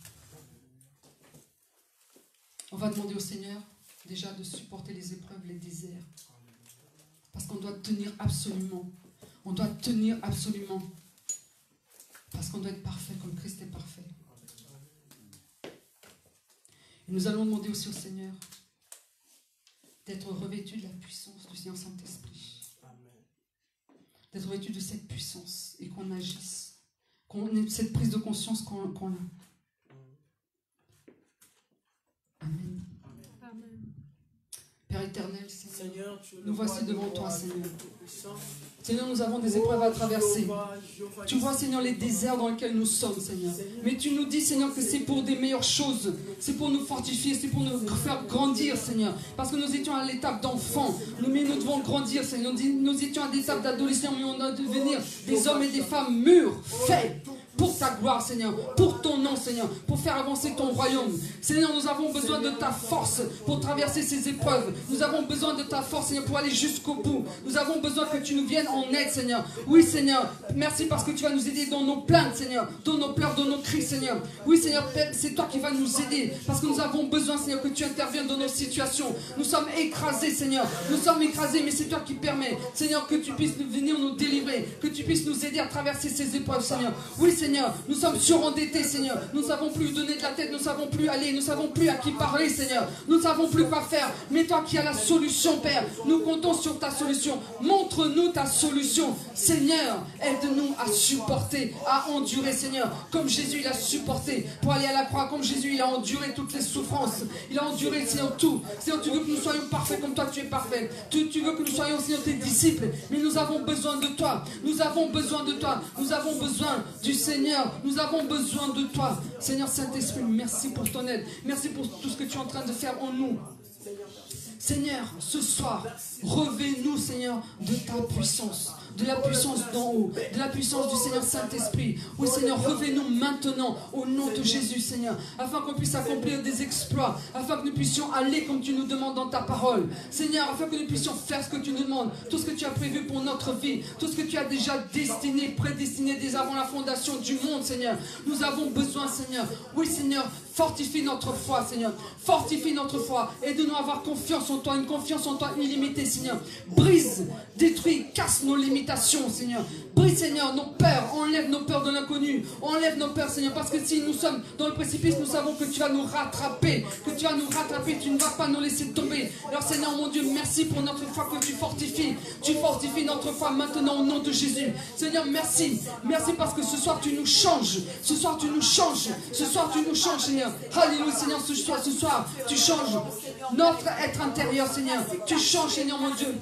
On va demander au Seigneur déjà de supporter les épreuves, les déserts. Parce qu'on doit tenir absolument. On doit tenir absolument. Parce qu'on doit être parfait comme Christ est parfait. Et nous allons demander aussi au Seigneur d'être revêtu de la puissance du Seigneur Saint-Esprit. D'être revêtu de cette puissance et qu'on agisse. Qu'on ait cette prise de conscience qu'on a. Amen. Amen. Père éternel, Seigneur, Seigneur, tu nous voici devant toi, roi, Seigneur. Tout-Puissant. Seigneur, nous avons des épreuves à traverser. Jéhovah, Tu vois, Seigneur, les déserts dans lesquels nous sommes, Seigneur. Mais tu nous dis, Seigneur, que c'est pour des meilleures choses. C'est pour nous fortifier, c'est pour nous faire grandir, Seigneur. Parce que nous étions à l'étape d'enfant. Mais nous devons grandir, Seigneur. Nous étions à l'étape d'adolescent, mais on doit devenir des hommes et des femmes mûrs, faits. Pour ta gloire, Seigneur, pour ton nom, Seigneur, pour faire avancer ton royaume. Seigneur, nous avons besoin de ta force pour traverser ces épreuves. Nous avons besoin de ta force, Seigneur, pour aller jusqu'au bout. Nous avons besoin que tu nous viennes en aide, Seigneur. Oui, Seigneur, merci parce que tu vas nous aider dans nos plaintes, Seigneur, dans nos pleurs, dans nos cris, Seigneur. Oui, Seigneur, c'est toi qui vas nous aider parce que nous avons besoin, Seigneur, que tu interviennes dans nos situations. Nous sommes écrasés, Seigneur. Nous sommes écrasés, mais c'est toi qui permets, Seigneur, que tu puisses venir nous délivrer, que tu puisses nous aider à traverser ces épreuves, Seigneur. Oui, Seigneur, nous sommes surendettés, Seigneur. Nous ne savons plus donner de la tête, nous ne savons plus aller, nous ne savons plus à qui parler, Seigneur. Nous ne savons plus quoi faire. Mais toi qui as la solution, Père, nous comptons sur ta solution. Montre-nous ta solution. Seigneur, aide-nous à supporter, à endurer, Seigneur, comme Jésus il a supporté pour aller à la croix, comme Jésus il a enduré toutes les souffrances. Il a enduré, Seigneur, tout. Seigneur, tu veux que nous soyons parfaits comme toi tu es parfait. Tu veux que nous soyons, Seigneur, tes disciples. Mais nous avons besoin de toi. Nous avons besoin de toi. Nous avons besoin du Seigneur. Nous avons besoin de toi. Seigneur Saint-Esprit, merci pour ton aide. Merci pour tout ce que tu es en train de faire en nous. Seigneur, ce soir, revêt-nous, Seigneur, de ta puissance. De la puissance d'en haut, de la puissance du Seigneur Saint-Esprit. Oui, Seigneur, revêt-nous maintenant au nom de Jésus, Seigneur, afin qu'on puisse accomplir des exploits, afin que nous puissions aller comme tu nous demandes dans ta parole. Seigneur, afin que nous puissions faire ce que tu nous demandes, tout ce que tu as prévu pour notre vie, tout ce que tu as déjà destiné, prédestiné dès avant la fondation du monde, Seigneur. Nous avons besoin, Seigneur. Oui, Seigneur, fortifie notre foi, Seigneur. Fortifie notre foi. Aide-nous à avoir confiance en toi, une confiance en toi illimitée, Seigneur. Brise, détruis, casse nos limitations, Seigneur. Brise, Seigneur, nos peurs. Enlève nos peurs de l'inconnu. Enlève nos peurs, Seigneur. Parce que si nous sommes dans le précipice, nous savons que tu vas nous rattraper. Que tu vas nous rattraper. Tu ne vas pas nous laisser tomber. Alors, Seigneur, mon Dieu, merci pour notre foi que tu fortifies. Tu fortifies notre foi maintenant au nom de Jésus. Seigneur, merci. Merci parce que ce soir, tu nous changes. Ce soir, tu nous changes. Ce soir, tu nous changes, Seigneur. Alléluia, Seigneur, ce soir, tu changes notre être intérieur, Seigneur. Tu changes, Seigneur, mon Dieu,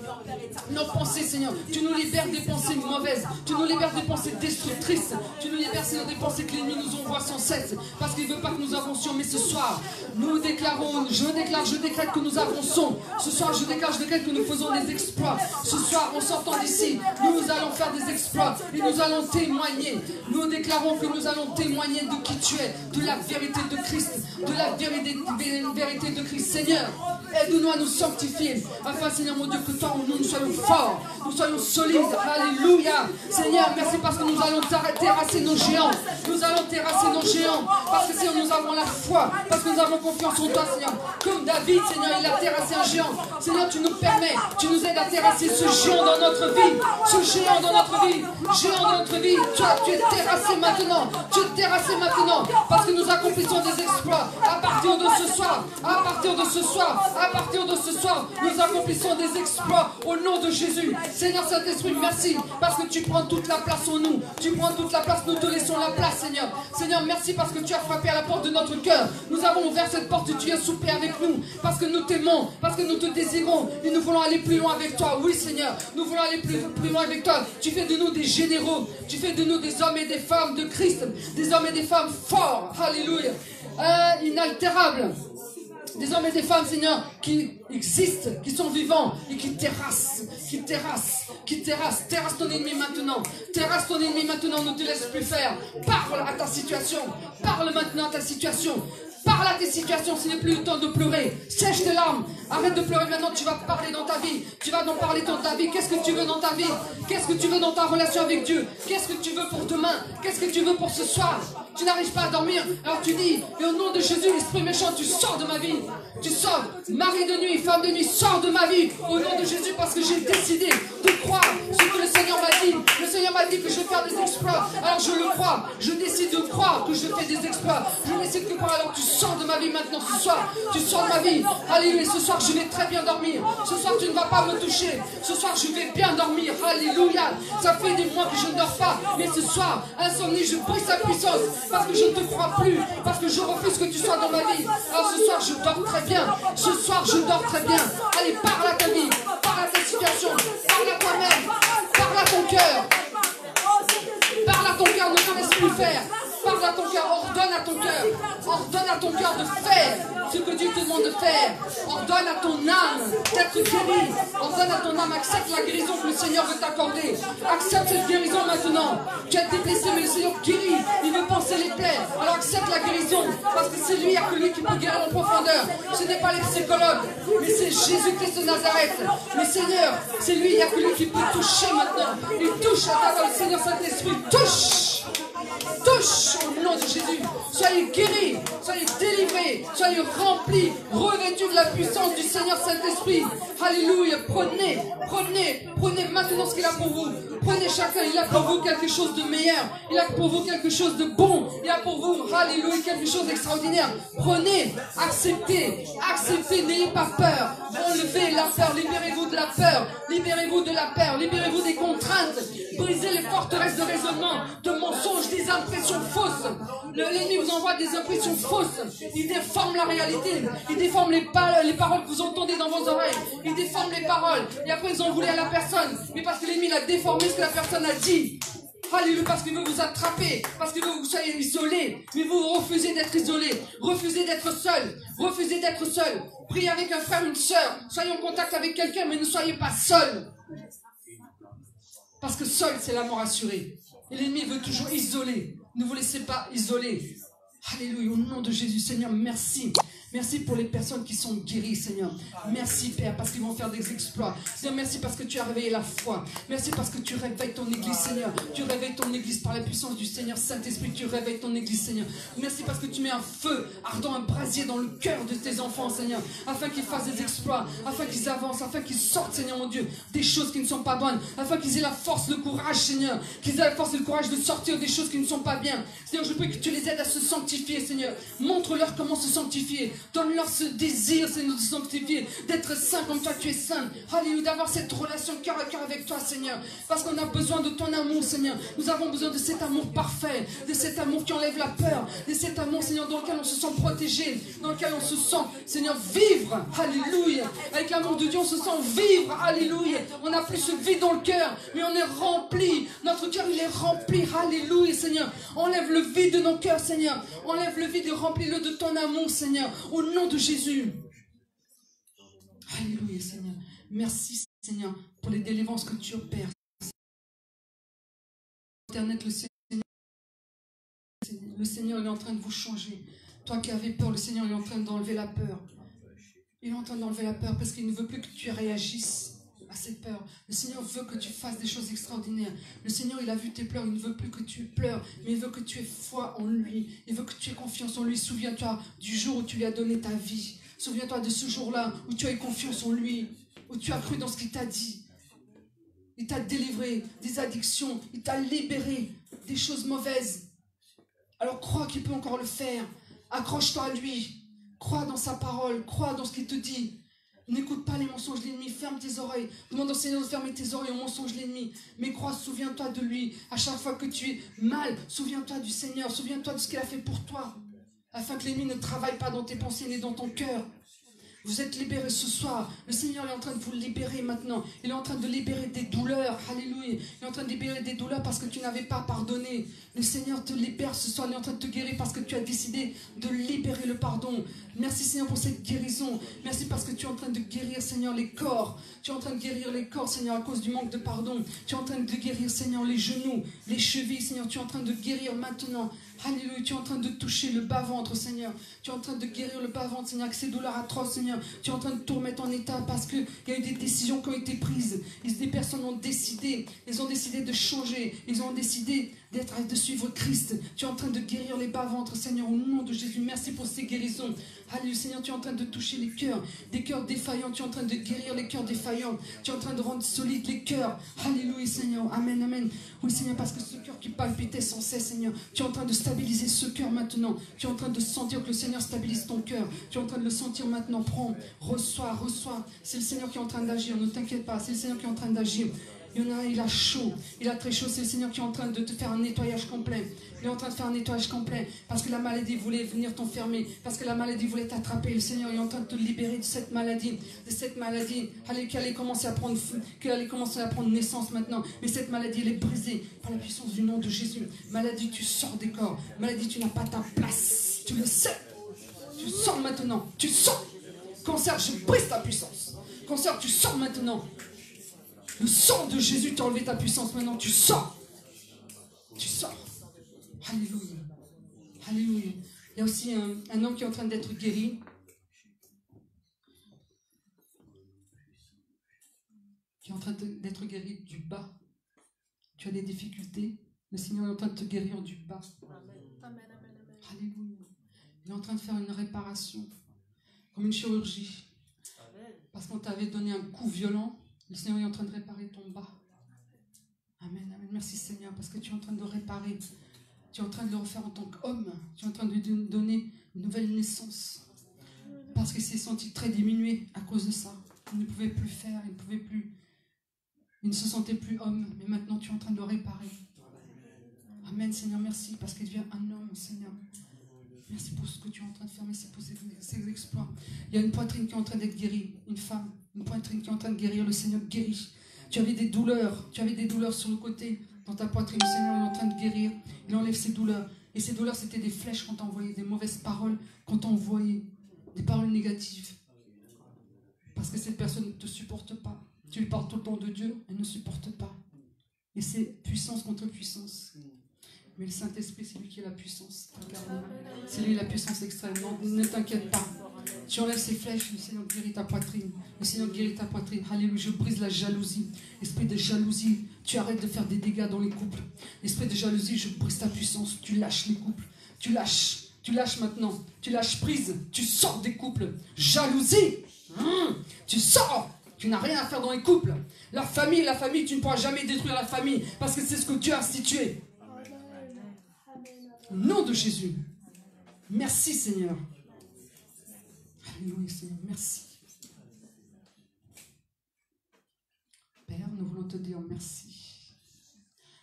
nos pensées, Seigneur. Tu nous libères des pensées mauvaises. Tu nous libères des pensées destructrices. Tu nous libères, Seigneur, des pensées que l'ennemi nous envoie sans cesse. Parce qu'il ne veut pas que nous avancions. Mais ce soir, nous déclarons, je décrète que nous avançons. Ce soir, je décrète que nous faisons des exploits. Ce soir, en sortant d'ici, nous allons faire des exploits. Et nous allons témoigner. Nous déclarons que nous allons témoigner de qui tu es, de la vérité de Christ, de la vérité de Christ. Seigneur, Aide-nous à nous sanctifier. Afin, Seigneur mon Dieu, que toi, nous soyons forts, nous soyons solides. Alléluia. Seigneur, merci parce que nous allons terrasser nos géants. Nous allons terrasser nos géants. Parce que, Seigneur, nous avons la foi. Parce que nous avons confiance en toi, Seigneur. Comme David, Seigneur, il a terrassé un géant. Seigneur, tu nous permets, tu nous aides à terrasser ce géant dans notre vie. Ce géant dans notre vie. Géant dans notre vie. Toi, tu es terrassé maintenant. Tu es terrassé maintenant. Parce que nous accomplissons des exploits. À partir de ce soir, à partir de ce soir, à partir de ce soir, nous accomplissons des exploits au nom de Jésus. Seigneur Saint-Esprit, merci parce que tu prends toute la place en nous. Tu prends toute la place, nous te laissons la place, Seigneur. Seigneur, merci parce que tu as frappé à la porte de notre cœur. Nous avons ouvert cette porte et tu as soupé avec nous. Parce que nous t'aimons, parce que nous te désirons. Et nous voulons aller plus loin avec toi. Oui, Seigneur, nous voulons aller plus loin avec toi. Tu fais de nous des généraux. Tu fais de nous des hommes et des femmes de Christ. Des hommes et des femmes forts. Alléluia. Inaltérables. Des hommes et des femmes, Seigneur, qui existent, qui sont vivants et qui terrassent. Terrasse ton ennemi maintenant. Terrasse ton ennemi maintenant, ne te laisse plus faire. Parle à ta situation. Parle maintenant à ta situation. Parle à tes situations, ce n'est plus le temps de pleurer. Sèche tes larmes. Arrête de pleurer maintenant, tu vas parler dans ta vie. Tu vas donc parler dans ta vie. Qu'est-ce que tu veux dans ta vie? Qu'est-ce que tu veux dans ta relation avec Dieu? Qu'est-ce que tu veux pour demain? Qu'est-ce que tu veux pour ce soir? Tu n'arrives pas à dormir. Alors tu dis, et au nom de Jésus, l'esprit méchant, tu sors de ma vie. Tu sors. Mari de nuit, femme de nuit, sors de ma vie. Au nom de Jésus, parce que j'ai décidé de croire ce que le Seigneur m'a dit. Le Seigneur m'a dit que je vais faire des exploits. Alors je le crois. Je décide de croire que je fais des exploits. Je décide de croire. Alors tu sors de ma vie maintenant ce soir. Tu sors de ma vie. Alléluia. Ce soir, je vais très bien dormir. Ce soir, tu ne vas pas me toucher. Ce soir, je vais bien dormir. Alléluia. Ça fait des mois que je ne dors pas. Mais ce soir, insomnie, je brise sa puissance. Parce que je ne te crois plus. Parce que je refuse que tu sois dans ma vie. Alors ce soir, je dors très bien. Ce soir, je dors très bien. Allez, parle à ta vie. Parle à ta situation. Parle à toi-même. Parle à ton cœur. Parle à ton cœur, ne te laisse plus faire. Parle à ton cœur, ordonne à ton cœur. Ordonne à ton cœur de faire ce que Dieu te demande de faire. Ordonne à ton âme d'être guérie. Ordonne à ton âme, accepte la guérison que le Seigneur veut t'accorder. Accepte cette guérison maintenant. Tu as été blessé, mais le Seigneur guérit. Il veut penser les plaies. Alors accepte la guérison. Parce que c'est lui, il n'y a que lui qui peut guérir en profondeur. Ce n'est pas les psychologues, mais c'est Jésus-Christ de Nazareth. Le Seigneur, c'est lui, il n'y a que lui qui peut toucher maintenant. Il touche à ta le Seigneur Saint-Esprit. Touche. Touche au nom de Jésus. Soyez guéris, soyez délivrés, soyez remplis, revêtus de la puissance du Seigneur Saint-Esprit. Alléluia. Prenez maintenant ce qu'il a pour vous. Prenez chacun, il a pour vous quelque chose de meilleur. Il a pour vous quelque chose de bon. Il a pour vous, alléluia, quelque chose d'extraordinaire. Prenez, acceptez, n'ayez pas peur. Enlevez la peur, libérez-vous de la peur. Libérez-vous de la peur, libérez-vous des contraintes. Brisez les forteresses de raisonnement, de mensonges, des impressions fausses. L'ennemi vous envoie des impressions fausses. Il déforme la réalité. Il déforme les paroles que vous entendez dans vos oreilles. Il déforme les paroles. Et après, ils en voulaient à la personne. Mais parce que l'ennemi a déformé ce que la personne a dit. Alléluia, parce qu'il veut vous attraper. Parce qu'il veut que vous soyez isolés. Mais vous refusez d'être isolés. Refusez d'être seul. Refusez d'être seul. Priez avec un frère, une sœur. Soyez en contact avec quelqu'un, mais ne soyez pas seul. Parce que seul, c'est la mort assurée. Et l'ennemi veut toujours isoler. Ne vous laissez pas isoler. Alléluia, au nom de Jésus, Seigneur, merci. Merci pour les personnes qui sont guéries, Seigneur. Merci, Père, parce qu'ils vont faire des exploits. Seigneur, merci parce que tu as réveillé la foi. Merci parce que tu réveilles ton Église, Seigneur. Tu réveilles ton Église par la puissance du Seigneur Saint-Esprit. Tu réveilles ton Église, Seigneur. Merci parce que tu mets un feu ardent, un brasier dans le cœur de tes enfants, Seigneur, afin qu'ils fassent des exploits, afin qu'ils avancent, afin qu'ils sortent, Seigneur mon Dieu, des choses qui ne sont pas bonnes, afin qu'ils aient la force, le courage, Seigneur, qu'ils aient la force et le courage de sortir des choses qui ne sont pas bien. Seigneur, je prie que tu les aides à se sanctifier, Seigneur. Montre-leur comment se sanctifier. Donne-leur ce désir, Seigneur, de se sanctifier, d'être saint comme toi tu es saint. Alléluia, d'avoir cette relation cœur à cœur avec toi, Seigneur. Parce qu'on a besoin de ton amour, Seigneur. Nous avons besoin de cet amour parfait, de cet amour qui enlève la peur, de cet amour, Seigneur, dans lequel on se sent protégé, dans lequel on se sent, Seigneur, vivre. Alléluia. Avec l'amour de Dieu, on se sent vivre. Alléluia. On n'a plus ce vide dans le cœur, mais on est rempli. Notre cœur, il est rempli. Alléluia, Seigneur. Enlève le vide de nos cœurs, Seigneur. Enlève le vide et remplis-le de ton amour, Seigneur. Au nom de Jésus. Alléluia, Seigneur. Merci, Seigneur, pour les délivrances que tu opères. Internet, le Seigneur est en train de vous changer. Toi qui avais peur, le Seigneur est en train d'enlever la peur. Il est en train d'enlever la peur parce qu'il ne veut plus que tu réagisses à cette peur. Le Seigneur veut que tu fasses des choses extraordinaires. Le Seigneur, il a vu tes pleurs. Il ne veut plus que tu pleures, mais il veut que tu aies foi en lui. Il veut que tu aies confiance en lui. Souviens-toi du jour où tu lui as donné ta vie. Souviens-toi de ce jour-là où tu as eu confiance en lui, où tu as cru dans ce qu'il t'a dit. Il t'a délivré des addictions. Il t'a libéré des choses mauvaises. Alors crois qu'il peut encore le faire. Accroche-toi à lui. Crois dans sa parole. Crois dans ce qu'il te dit. N'écoute pas les mensonges de l'ennemi. Ferme tes oreilles. Demande au Seigneur de fermer tes oreilles aux mensonges de l'ennemi. Mais crois, souviens-toi de lui. À chaque fois que tu es mal, souviens-toi du Seigneur. Souviens-toi de ce qu'il a fait pour toi. Afin que l'ennemi ne travaille pas dans tes pensées ni dans ton cœur. Vous êtes libérés ce soir. Le Seigneur est en train de vous libérer maintenant. Il est en train de libérer des douleurs. Alléluia. Il est en train de libérer des douleurs parce que tu n'avais pas pardonné. Le Seigneur te libère ce soir. Il est en train de te guérir parce que tu as décidé de libérer le pardon. Merci Seigneur pour cette guérison. Merci parce que tu es en train de guérir Seigneur les corps. Tu es en train de guérir les corps Seigneur à cause du manque de pardon. Tu es en train de guérir Seigneur les genoux, les chevilles Seigneur. Tu es en train de guérir maintenant. Alléluia, tu es en train de toucher le bas-ventre, Seigneur. Tu es en train de guérir le bas-ventre, Seigneur, avec ces douleurs atroces, Seigneur. Tu es en train de tout remettre en état parce qu'il y a eu des décisions qui ont été prises. Des personnes ont décidé, ils ont décidé de changer. Ils ont décidé de suivre Christ. Tu es en train de guérir les bas-ventres, Seigneur, au nom de Jésus. Merci pour ces guérisons. Alléluia, Seigneur, tu es en train de toucher les cœurs, des cœurs défaillants. Tu es en train de guérir les cœurs défaillants. Tu es en train de rendre solides les cœurs. Alléluia, Seigneur. Amen, amen. Oui, Seigneur, parce que ce cœur qui palpitait sans cesse, Seigneur, tu es en train de stabiliser ce cœur maintenant. Tu es en train de sentir que le Seigneur stabilise ton cœur. Tu es en train de le sentir maintenant. Prends, reçois, reçois. C'est le Seigneur qui est en train d'agir. Ne t'inquiète pas, c'est le Seigneur qui est en train d'agir. Il y en a un, il a chaud, il a très chaud, c'est le Seigneur qui est en train de te faire un nettoyage complet. Il est en train de faire un nettoyage complet parce que la maladie voulait venir t'enfermer, parce que la maladie voulait t'attraper. Le Seigneur est en train de te libérer de cette maladie, qui allait commencer à prendre naissance maintenant. Mais cette maladie, elle est brisée par la puissance du nom de Jésus. Maladie, tu sors des corps. Maladie, tu n'as pas ta place. Tu le sais. Tu sors maintenant. Tu sors. Cancer, je brise ta puissance. Cancer, tu sors maintenant. Le sang de Jésus t'a enlevé ta puissance maintenant. Tu sors. Tu sors. Alléluia. Alléluia. Il y a aussi un homme qui est en train d'être guéri. Qui est en train d'être guéri du bas. Tu as des difficultés. Le Seigneur est en train de te guérir du bas. Alléluia. Il est en train de faire une réparation. Comme une chirurgie. Parce qu'on t'avait donné un coup violent. Le Seigneur est en train de réparer ton bas. Amen, amen. Merci Seigneur, parce que tu es en train de réparer. Tu es en train de le refaire en tant qu'homme. Tu es en train de lui donner une nouvelle naissance. Parce qu'il s'est senti très diminué à cause de ça. Il ne pouvait plus faire, il ne pouvait plus. Il ne se sentait plus homme. Mais maintenant, tu es en train de le réparer. Amen, Seigneur, merci, parce qu'il devient un homme, Seigneur. Merci pour ce que tu es en train de faire, merci pour ces exploits. Il y a une poitrine qui est en train d'être guérie, une femme, une poitrine qui est en train de guérir, le Seigneur guérit. Tu avais des douleurs sur le côté, dans ta poitrine, le Seigneur est en train de guérir, il enlève ces douleurs. Et ces douleurs, c'était des flèches qu'on t'envoyait, des mauvaises paroles qu'on t'envoyait, des paroles négatives. Parce que cette personne ne te supporte pas. Tu lui parles tout le temps de Dieu, elle ne supporte pas. Et c'est puissance contre puissance. Mais le Saint-Esprit, c'est lui qui a la puissance. C'est lui la puissance extrême. Non, ne t'inquiète pas. Tu enlèves ces flèches, le Seigneur guérit ta poitrine. Le Seigneur guérit ta poitrine. Alléluia, je brise la jalousie. Esprit de jalousie, tu arrêtes de faire des dégâts dans les couples. Esprit de jalousie, je brise ta puissance. Tu lâches les couples. Tu lâches maintenant. Tu lâches prise. Tu sors des couples. Jalousie, tu sors. Tu n'as rien à faire dans les couples. La famille, tu ne pourras jamais détruire la famille parce que c'est ce que Dieu a institué. Au nom de Jésus. Merci Seigneur. Alléluia Seigneur, merci. Père, nous voulons te dire merci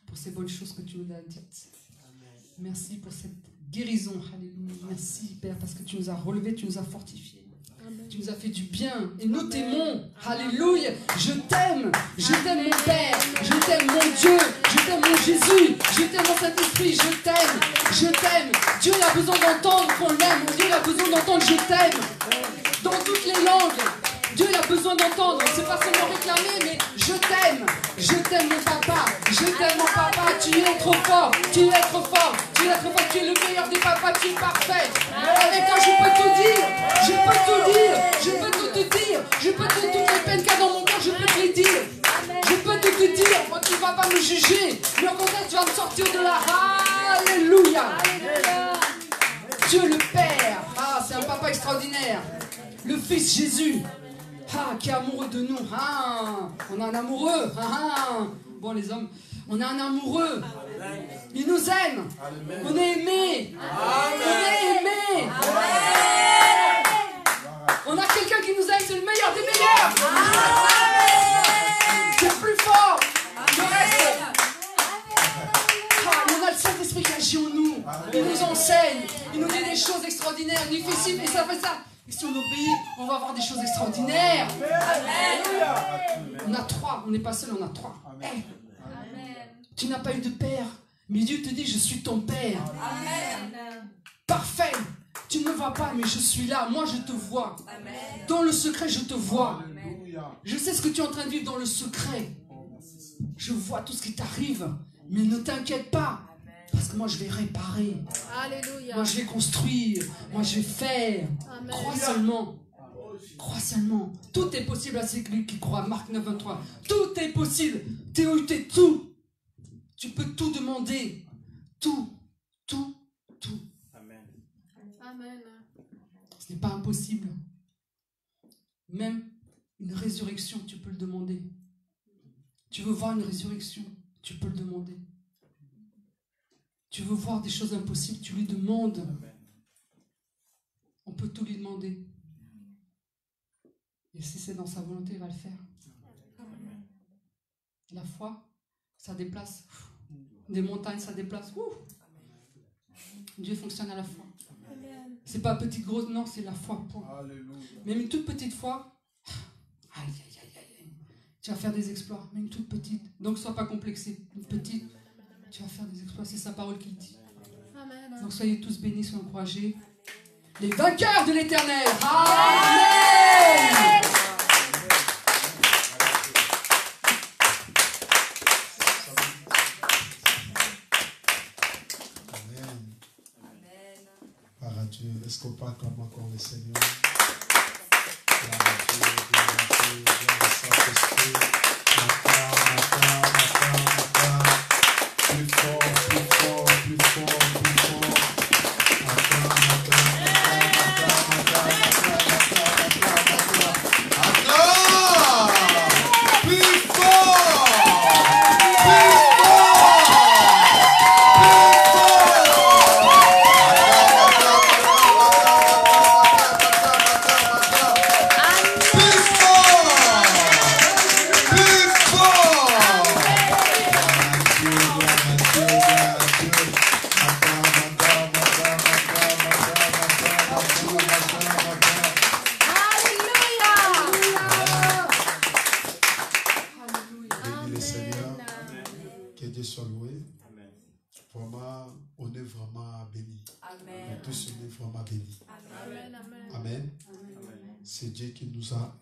pour ces bonnes choses que tu nous as dites. Merci pour cette guérison. Alléluia. Merci Père parce que tu nous as relevés, tu nous as fortifiés. Tu nous as fait du bien et nous t'aimons. Alléluia. Je t'aime mon Père. Je t'aime mon Dieu. Je t'aime mon Jésus. Je t'aime mon Saint-Esprit. Je t'aime. Dieu a besoin d'entendre qu'on l'aime. Dieu a besoin d'entendre je t'aime. Dans toutes les langues. Dieu a besoin d'entendre. C'est pas seulement réclamer, mais je t'aime. Je t'aime mon papa. Je t'aime mon papa. Tu es trop fort. Tu es trop fort. Tu Merci d'être fois que tu es le meilleur des papas, tu es parfait. Avec toi, je peux tout dire. Je peux tout dire. Je peux tout te dire. Je peux toutes les peines qu'il y a dans mon cœur, je peux te les dire. Je peux tout te dire. Moi, tu ne vas pas me juger. Mais au contraire, tu vas me sortir de là. Alléluia. Dieu le Père. Ah, c'est un papa extraordinaire. Le Fils Jésus. Ah, qui est amoureux de nous. Ah, on a un amoureux. Ah, bon, les hommes, on a un amoureux. Il nous aime. On est aimé. On est aimé. On a quelqu'un qui nous aime. C'est le meilleur des meilleurs. C'est le plus fort. Le reste. Ah, on a le Saint-Esprit qui agit en nous. Il nous enseigne. Il nous dit des choses extraordinaires, difficiles. Et ça fait ça. Et si on obéit, on va avoir des choses extraordinaires. On a 3, on n'est pas seul, on a 3. Hey. Tu n'as pas eu de père, mais Dieu te dit, je suis ton père. Parfait. Tu ne me vois pas, mais je suis là. Moi, je te vois. Dans le secret, je te vois. Je sais ce que tu es en train de vivre dans le secret. Je vois tout ce qui t'arrive. Mais ne t'inquiète pas. Parce que moi, je vais réparer. Alléluia. Moi, je vais construire. Moi, je vais faire. Amen. Crois seulement. Crois seulement. Tout est possible à celui qui croit. Marc 9, 23. Tout est possible. Théo, t'es tout. Tu peux tout demander. Tout. Tout. Tout. Amen. Ce n'est pas impossible. Même une résurrection, tu peux le demander. Tu veux voir une résurrection, tu peux le demander. Tu veux voir des choses impossibles, tu lui demandes. On peut tout lui demander. Et si c'est dans sa volonté, il va le faire. La foi, ça déplace. Des montagnes, ça déplace. Dieu fonctionne à la foi. C'est pas petite grosse, non, c'est la foi. Point. Même une toute petite foi, aïe, aïe, aïe, aïe. Tu vas faire des exploits, mais une toute petite. Donc, sois pas complexé. Une petite, tu vas faire des exploits. C'est sa parole qui le dit. Amen. Donc, soyez tous bénis, soyez encouragés. Les vainqueurs de l'éternel. Amen. Par Dieu, est-ce qu'on peut acclamer encore le Seigneur? Gloire à Dieu, gloire à Dieu, gloire au Saint-Esprit. Plus fort, plus fort, plus fort, plus fort. Plus fort!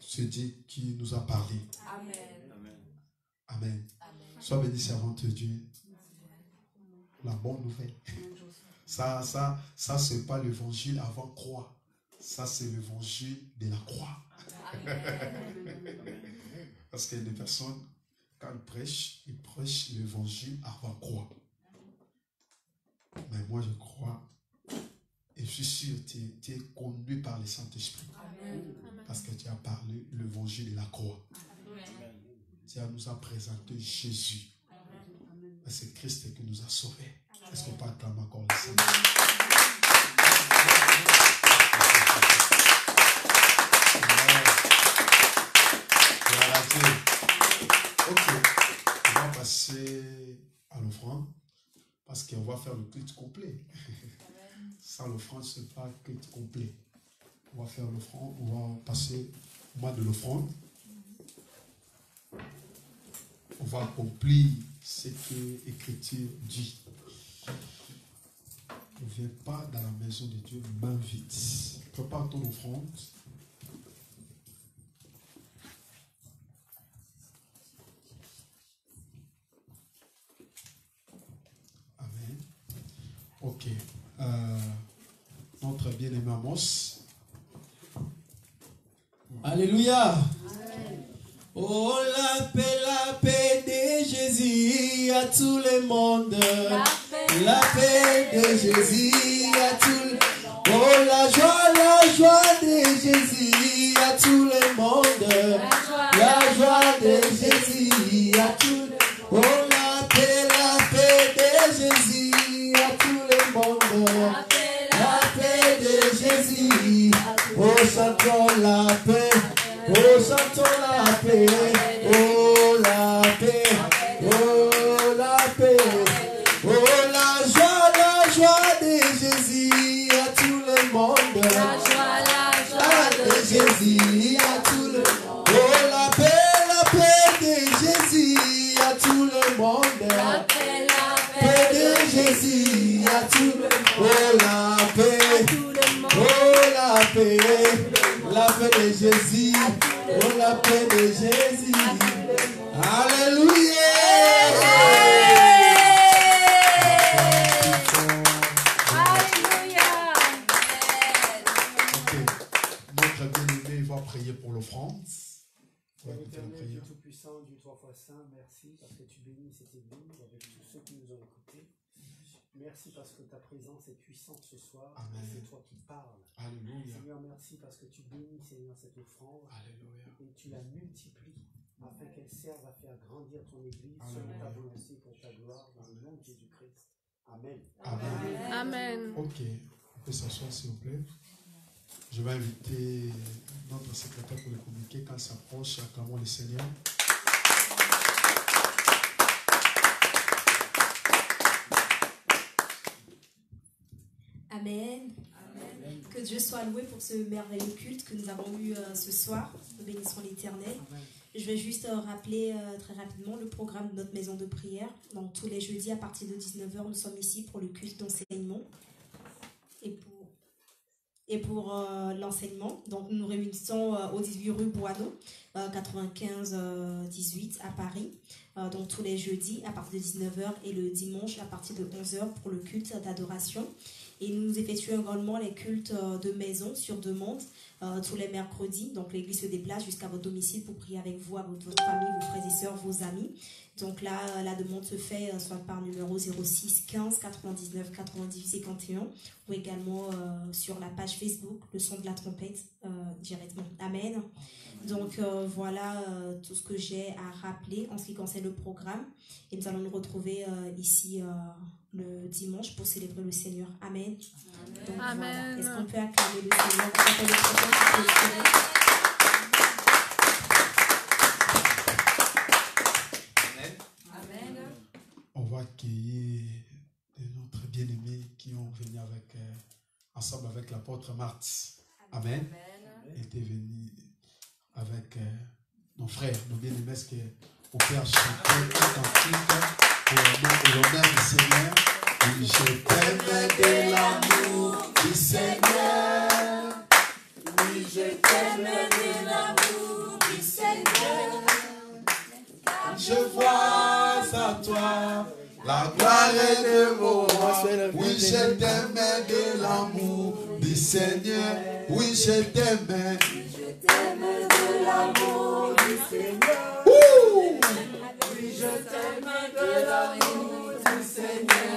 C'est Dieu qui nous a parlé. Amen. Amen. Sois béni, servante de Dieu. La bonne nouvelle. Ça c'est pas l'évangile avant croix. Ça, c'est l'évangile de la croix. Parce qu'il y a des personnes, quand ils prêchent l'évangile avant croix. Mais moi, je crois et je suis sûr que tu es conduit par le Saint-Esprit. Parce que tu as parlé l'évangile de la croix. Tu nous as présenté Jésus. C'est Christ qui nous a sauvés. Est-ce qu'on peut acclamer encore le Seigneur? Gloire à Dieu. Ok. On va passer à l'offrande. Parce qu'on va faire le culte complet. Sans l'offrande, ce n'est pas un culte complet. On va faire l'offrande, on va passer au mois de l'offrande. On va accomplir ce que l'Écriture dit. Ne viens pas dans la maison de Dieu main vide. Prépare ton offrande. Amen. Ok. Notre bien-aimé Amos. Alléluia. Oh, la paix de Jésus à tout le monde. La paix de Jésus à tout le monde. Oh, la joie de Jésus à tout le monde. La joie de Jésus à tout le monde. Oh, la paix de Jésus à tout le monde. La paix de Jésus. Oh, chantons la paix. Oh, chantons la paix. Oh, la paix. Oh, la paix. Oh, la joie de Jésus à tout le monde. La joie de Jésus à tout le monde. Oh, la paix de Jésus à tout le monde. La paix de Jésus à tout le monde. Oh, la paix. Oh, la paix. La paix de Jésus. Oh, la paix de Jésus. Alléluia. Notre bien-aimé va prier pour l'offrande. Père éternel, Dieu Tout-Puissant, Dieu trois fois saint, merci parce que tu bénis cette église avec tous ceux qui nous ont écoutés. Merci parce que ta présence est puissante ce soir. Amen. C'est toi qui parles. Alléluia. Seigneur, merci parce que tu bénis, Seigneur, cette offrande. Alléluia. Et tu la multiplies afin qu'elle serve à faire grandir ton église Alléluia. selon ta volonté pour ta gloire dans le nom de Jésus-Christ. Amen. Amen. Amen. Ok, on peut s'asseoir s'il vous plaît. Je vais inviter notre secrétaire pour le communiquer quand il s'approche. Acclamons le Seigneur. Amen. Amen. Que Dieu soit loué pour ce merveilleux culte que nous avons eu ce soir. Nous bénissons l'Éternel. Amen. Je vais juste rappeler très rapidement le programme de notre maison de prière. Donc tous les jeudis à partir de 19h, nous sommes ici pour le culte d'enseignement et pour l'enseignement. Donc nous nous réunissons au 18 rue Boineau, 95 18 à Paris. Donc tous les jeudis à partir de 19h et le dimanche à partir de 11h pour le culte d'adoration. Et nous effectuons également les cultes de maison sur demande tous les mercredis. Donc l'église se déplace jusqu'à votre domicile pour prier avec vous, avec votre famille, vos frères et sœurs, vos amis. Donc là, la demande se fait soit par numéro 06 15 99 98 51 ou également sur la page Facebook, le son de la trompette directement. Amen. Donc voilà tout ce que j'ai à rappeler en ce qui concerne le programme. Et nous allons nous retrouver ici le dimanche pour célébrer le Seigneur. Amen. Donc, Amen. voilà. Est-ce qu'on peut acclamer le Seigneur pour appelle le prophète? On va accueillir notre bien-aimés qui ont venu ensemble avec l'apôtre Marthe. Amen. Il était venu avec nos frères, nos bien-aimés, au Père chanter un cantique pour l'honneur du Seigneur. Oui, je t'aime de l'amour du Seigneur. Oui, je t'aime de l'amour du Seigneur. Je vois à toi la gloire de mon roi. Oui, je t'aime de l'amour du Seigneur. Oui, je t'aime. Je t'aime de l'amour du Seigneur. Oui, je t'aime de l'amour du Seigneur.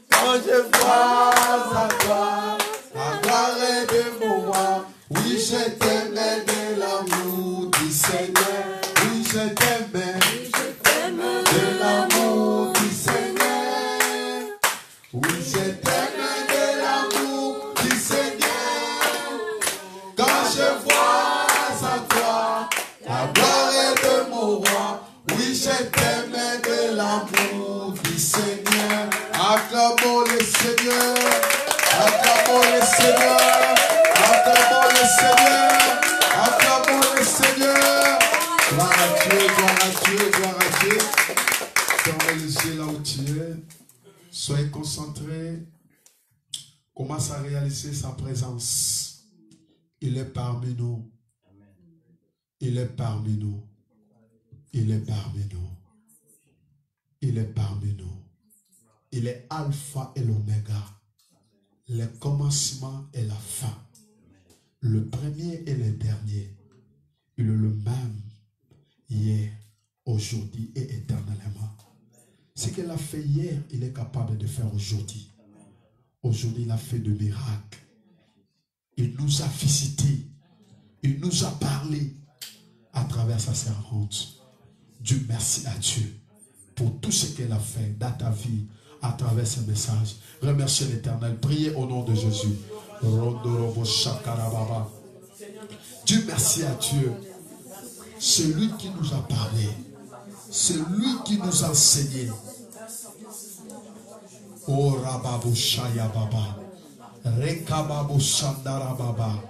Quand je vois à toi la gloire de mon roi. Oui, je t'aime de l'amour du Seigneur. Oui, je t'aime. Oui, je t'aime De l'amour du Seigneur. Oui, je t'aime de l'amour du Seigneur. Quand je vois à toi la gloire de mon roi. Oui, je t'aime de l'amour du Seigneur. Acclamons le Seigneur. Acclamons le Seigneur. Acclamons le Seigneur. Acclamons le Seigneur. Gloire à Dieu, gloire à Dieu, gloire à Dieu. Fermez les yeux là où tu es. Soyez concentrés. Commence à réaliser sa présence. Il est parmi nous. Il est parmi nous. Il est parmi nous. Il est parmi nous. Il est alpha et l'oméga, le commencement et la fin, le premier et le dernier. Il est le même hier, aujourd'hui et éternellement. Ce qu'il a fait hier, il est capable de faire aujourd'hui. Aujourd'hui, il a fait de miracles. Il nous a visités. Il nous a parlé à travers sa servante. Dieu, merci à Dieu pour tout ce qu'elle a fait dans ta vie à travers ce message. Remerciez l'Éternel. Priez au nom de Jésus. Dieu, merci à Dieu. C'est lui qui nous a parlé. C'est lui qui nous a enseigné. Oh Rababu Shaya Baba. Rekababu Shandara Baba.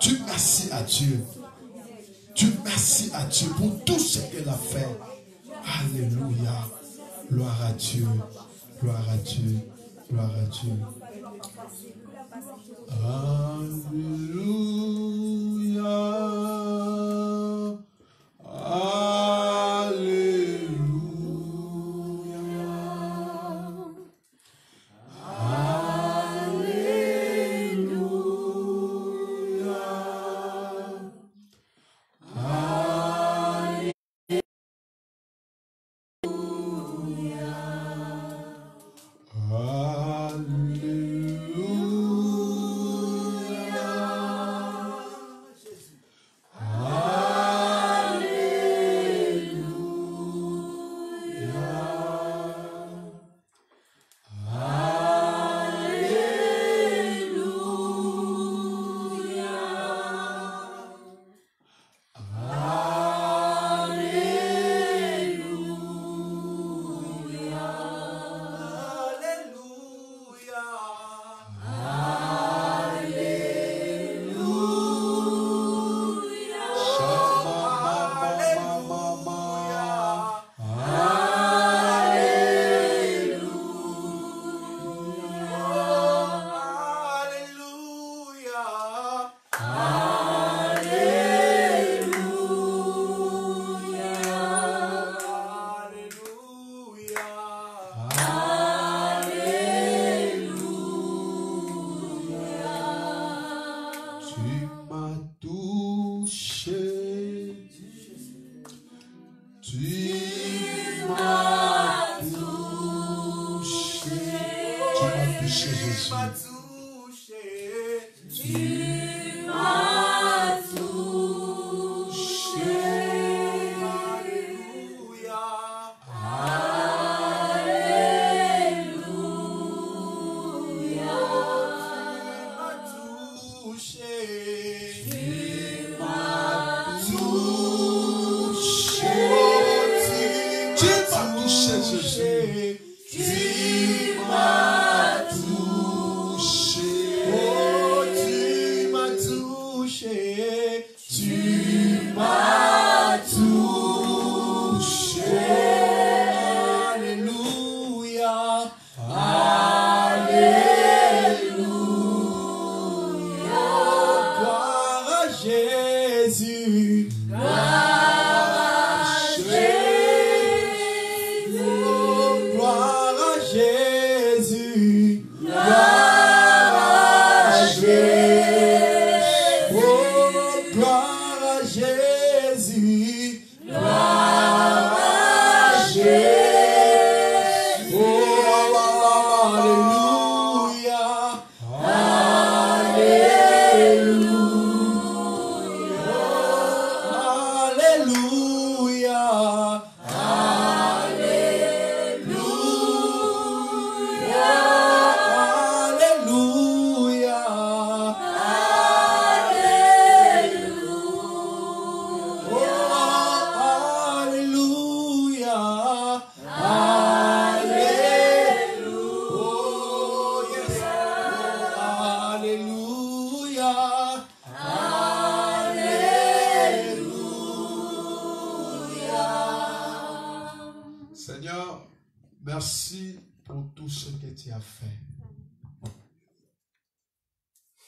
Dieu, merci à Dieu. Dieu, merci à Dieu pour tout ce qu'elle a fait. Alléluia. Gloire à Dieu. Gloire à Dieu. Gloire à Dieu. Alléluia.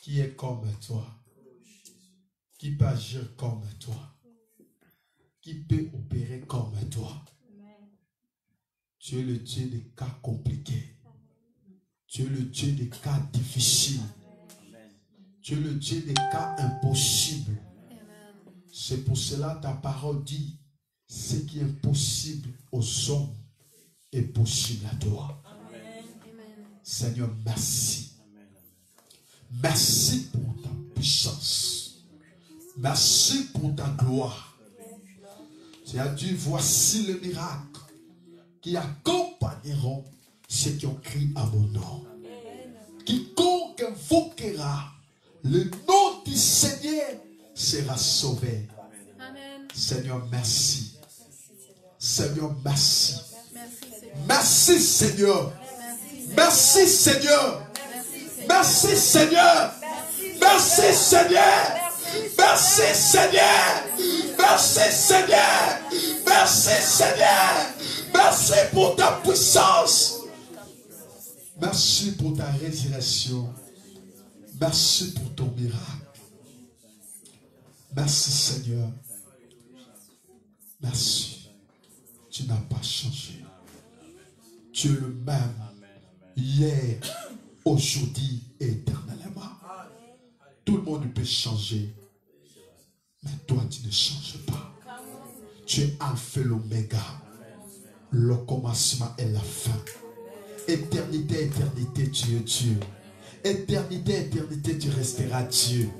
Qui est comme toi, qui peut agir comme toi, qui peut opérer comme toi. Tu es le Dieu des cas compliqués. Tu es le Dieu des cas difficiles. Tu es le Dieu des cas impossibles. C'est pour cela ta parole dit, ce qui est possible aux hommes est possible à toi. Seigneur, merci. Merci pour ta puissance. Merci pour ta gloire. Tu as dit, voici le miracle qui accompagneront ceux qui ont crié à mon nom. Quiconque invoquera le nom du Seigneur sera sauvé. Amen. Seigneur, merci. Seigneur, merci. Merci, Seigneur. Merci, Seigneur. Merci, Seigneur. Merci, Seigneur. Merci, Seigneur. Merci, Seigneur. Merci, Seigneur. Merci pour ta puissance. Merci pour ta résurrection. Merci pour ton miracle. Merci, Seigneur. Merci. Tu n'as pas changé. Tu es le même hier, aujourd'hui et éternellement. Tout le monde peut changer. Mais toi, tu ne changes pas. Tu es Alpha et l'Oméga. Le commencement et la fin. Éternité, éternité, tu es Dieu. Éternité, éternité, tu resteras Dieu.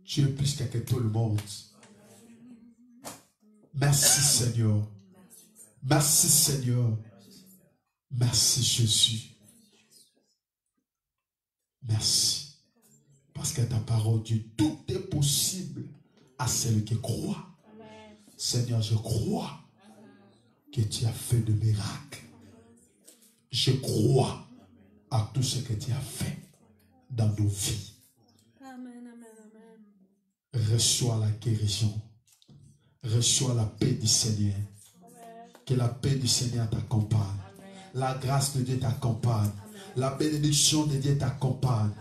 Tu es plus que tout le monde. Merci Seigneur. Merci Seigneur. Merci Jésus. Merci. Parce que ta parole dit, tout est possible à celui qui croit. Seigneur, je crois que tu as fait de miracles. Je crois à tout ce que tu as fait dans nos vies. Amen, amen, amen. Reçois la guérison. Reçois la paix du Seigneur. Que la paix du Seigneur t'accompagne. La grâce de Dieu t'accompagne. La bénédiction de Dieu t'accompagne.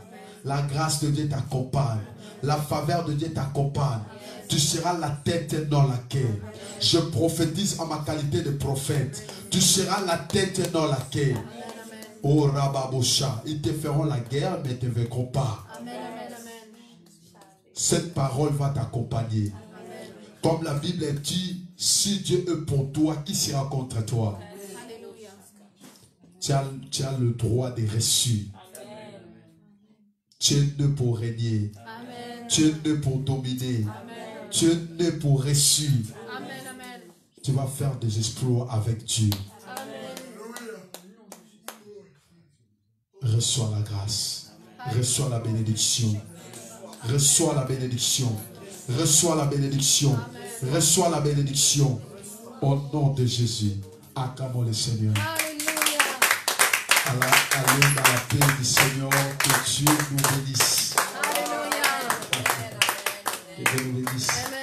La grâce de Dieu t'accompagne. La faveur de Dieu t'accompagne. Tu seras la tête et non la queue. Je prophétise en ma qualité de prophète. Tu seras la tête et non la queue. Oh Rababosha, ils te feront la guerre, mais ne te vaincront pas. Amen, amen, amen. Cette parole va t'accompagner. Comme la Bible dit, si Dieu est pour toi, qui sera contre toi? Alléluia. Tu as le droit de reçu. Tu es né pour régner. Amen. Tu es né pour dominer. Amen. Tu es né pour reçu. Amen, amen. Tu vas faire des exploits avec Dieu. Amen. Reçois la grâce. Reçois la bénédiction. Reçois la bénédiction. Reçois la bénédiction. Reçois la bénédiction. Au nom de Jésus. Acclamons le Seigneur. Alléluia. Allez dans la paix du Seigneur. Que Dieu nous bénisse. Alléluia. Que Dieu nous bénisse.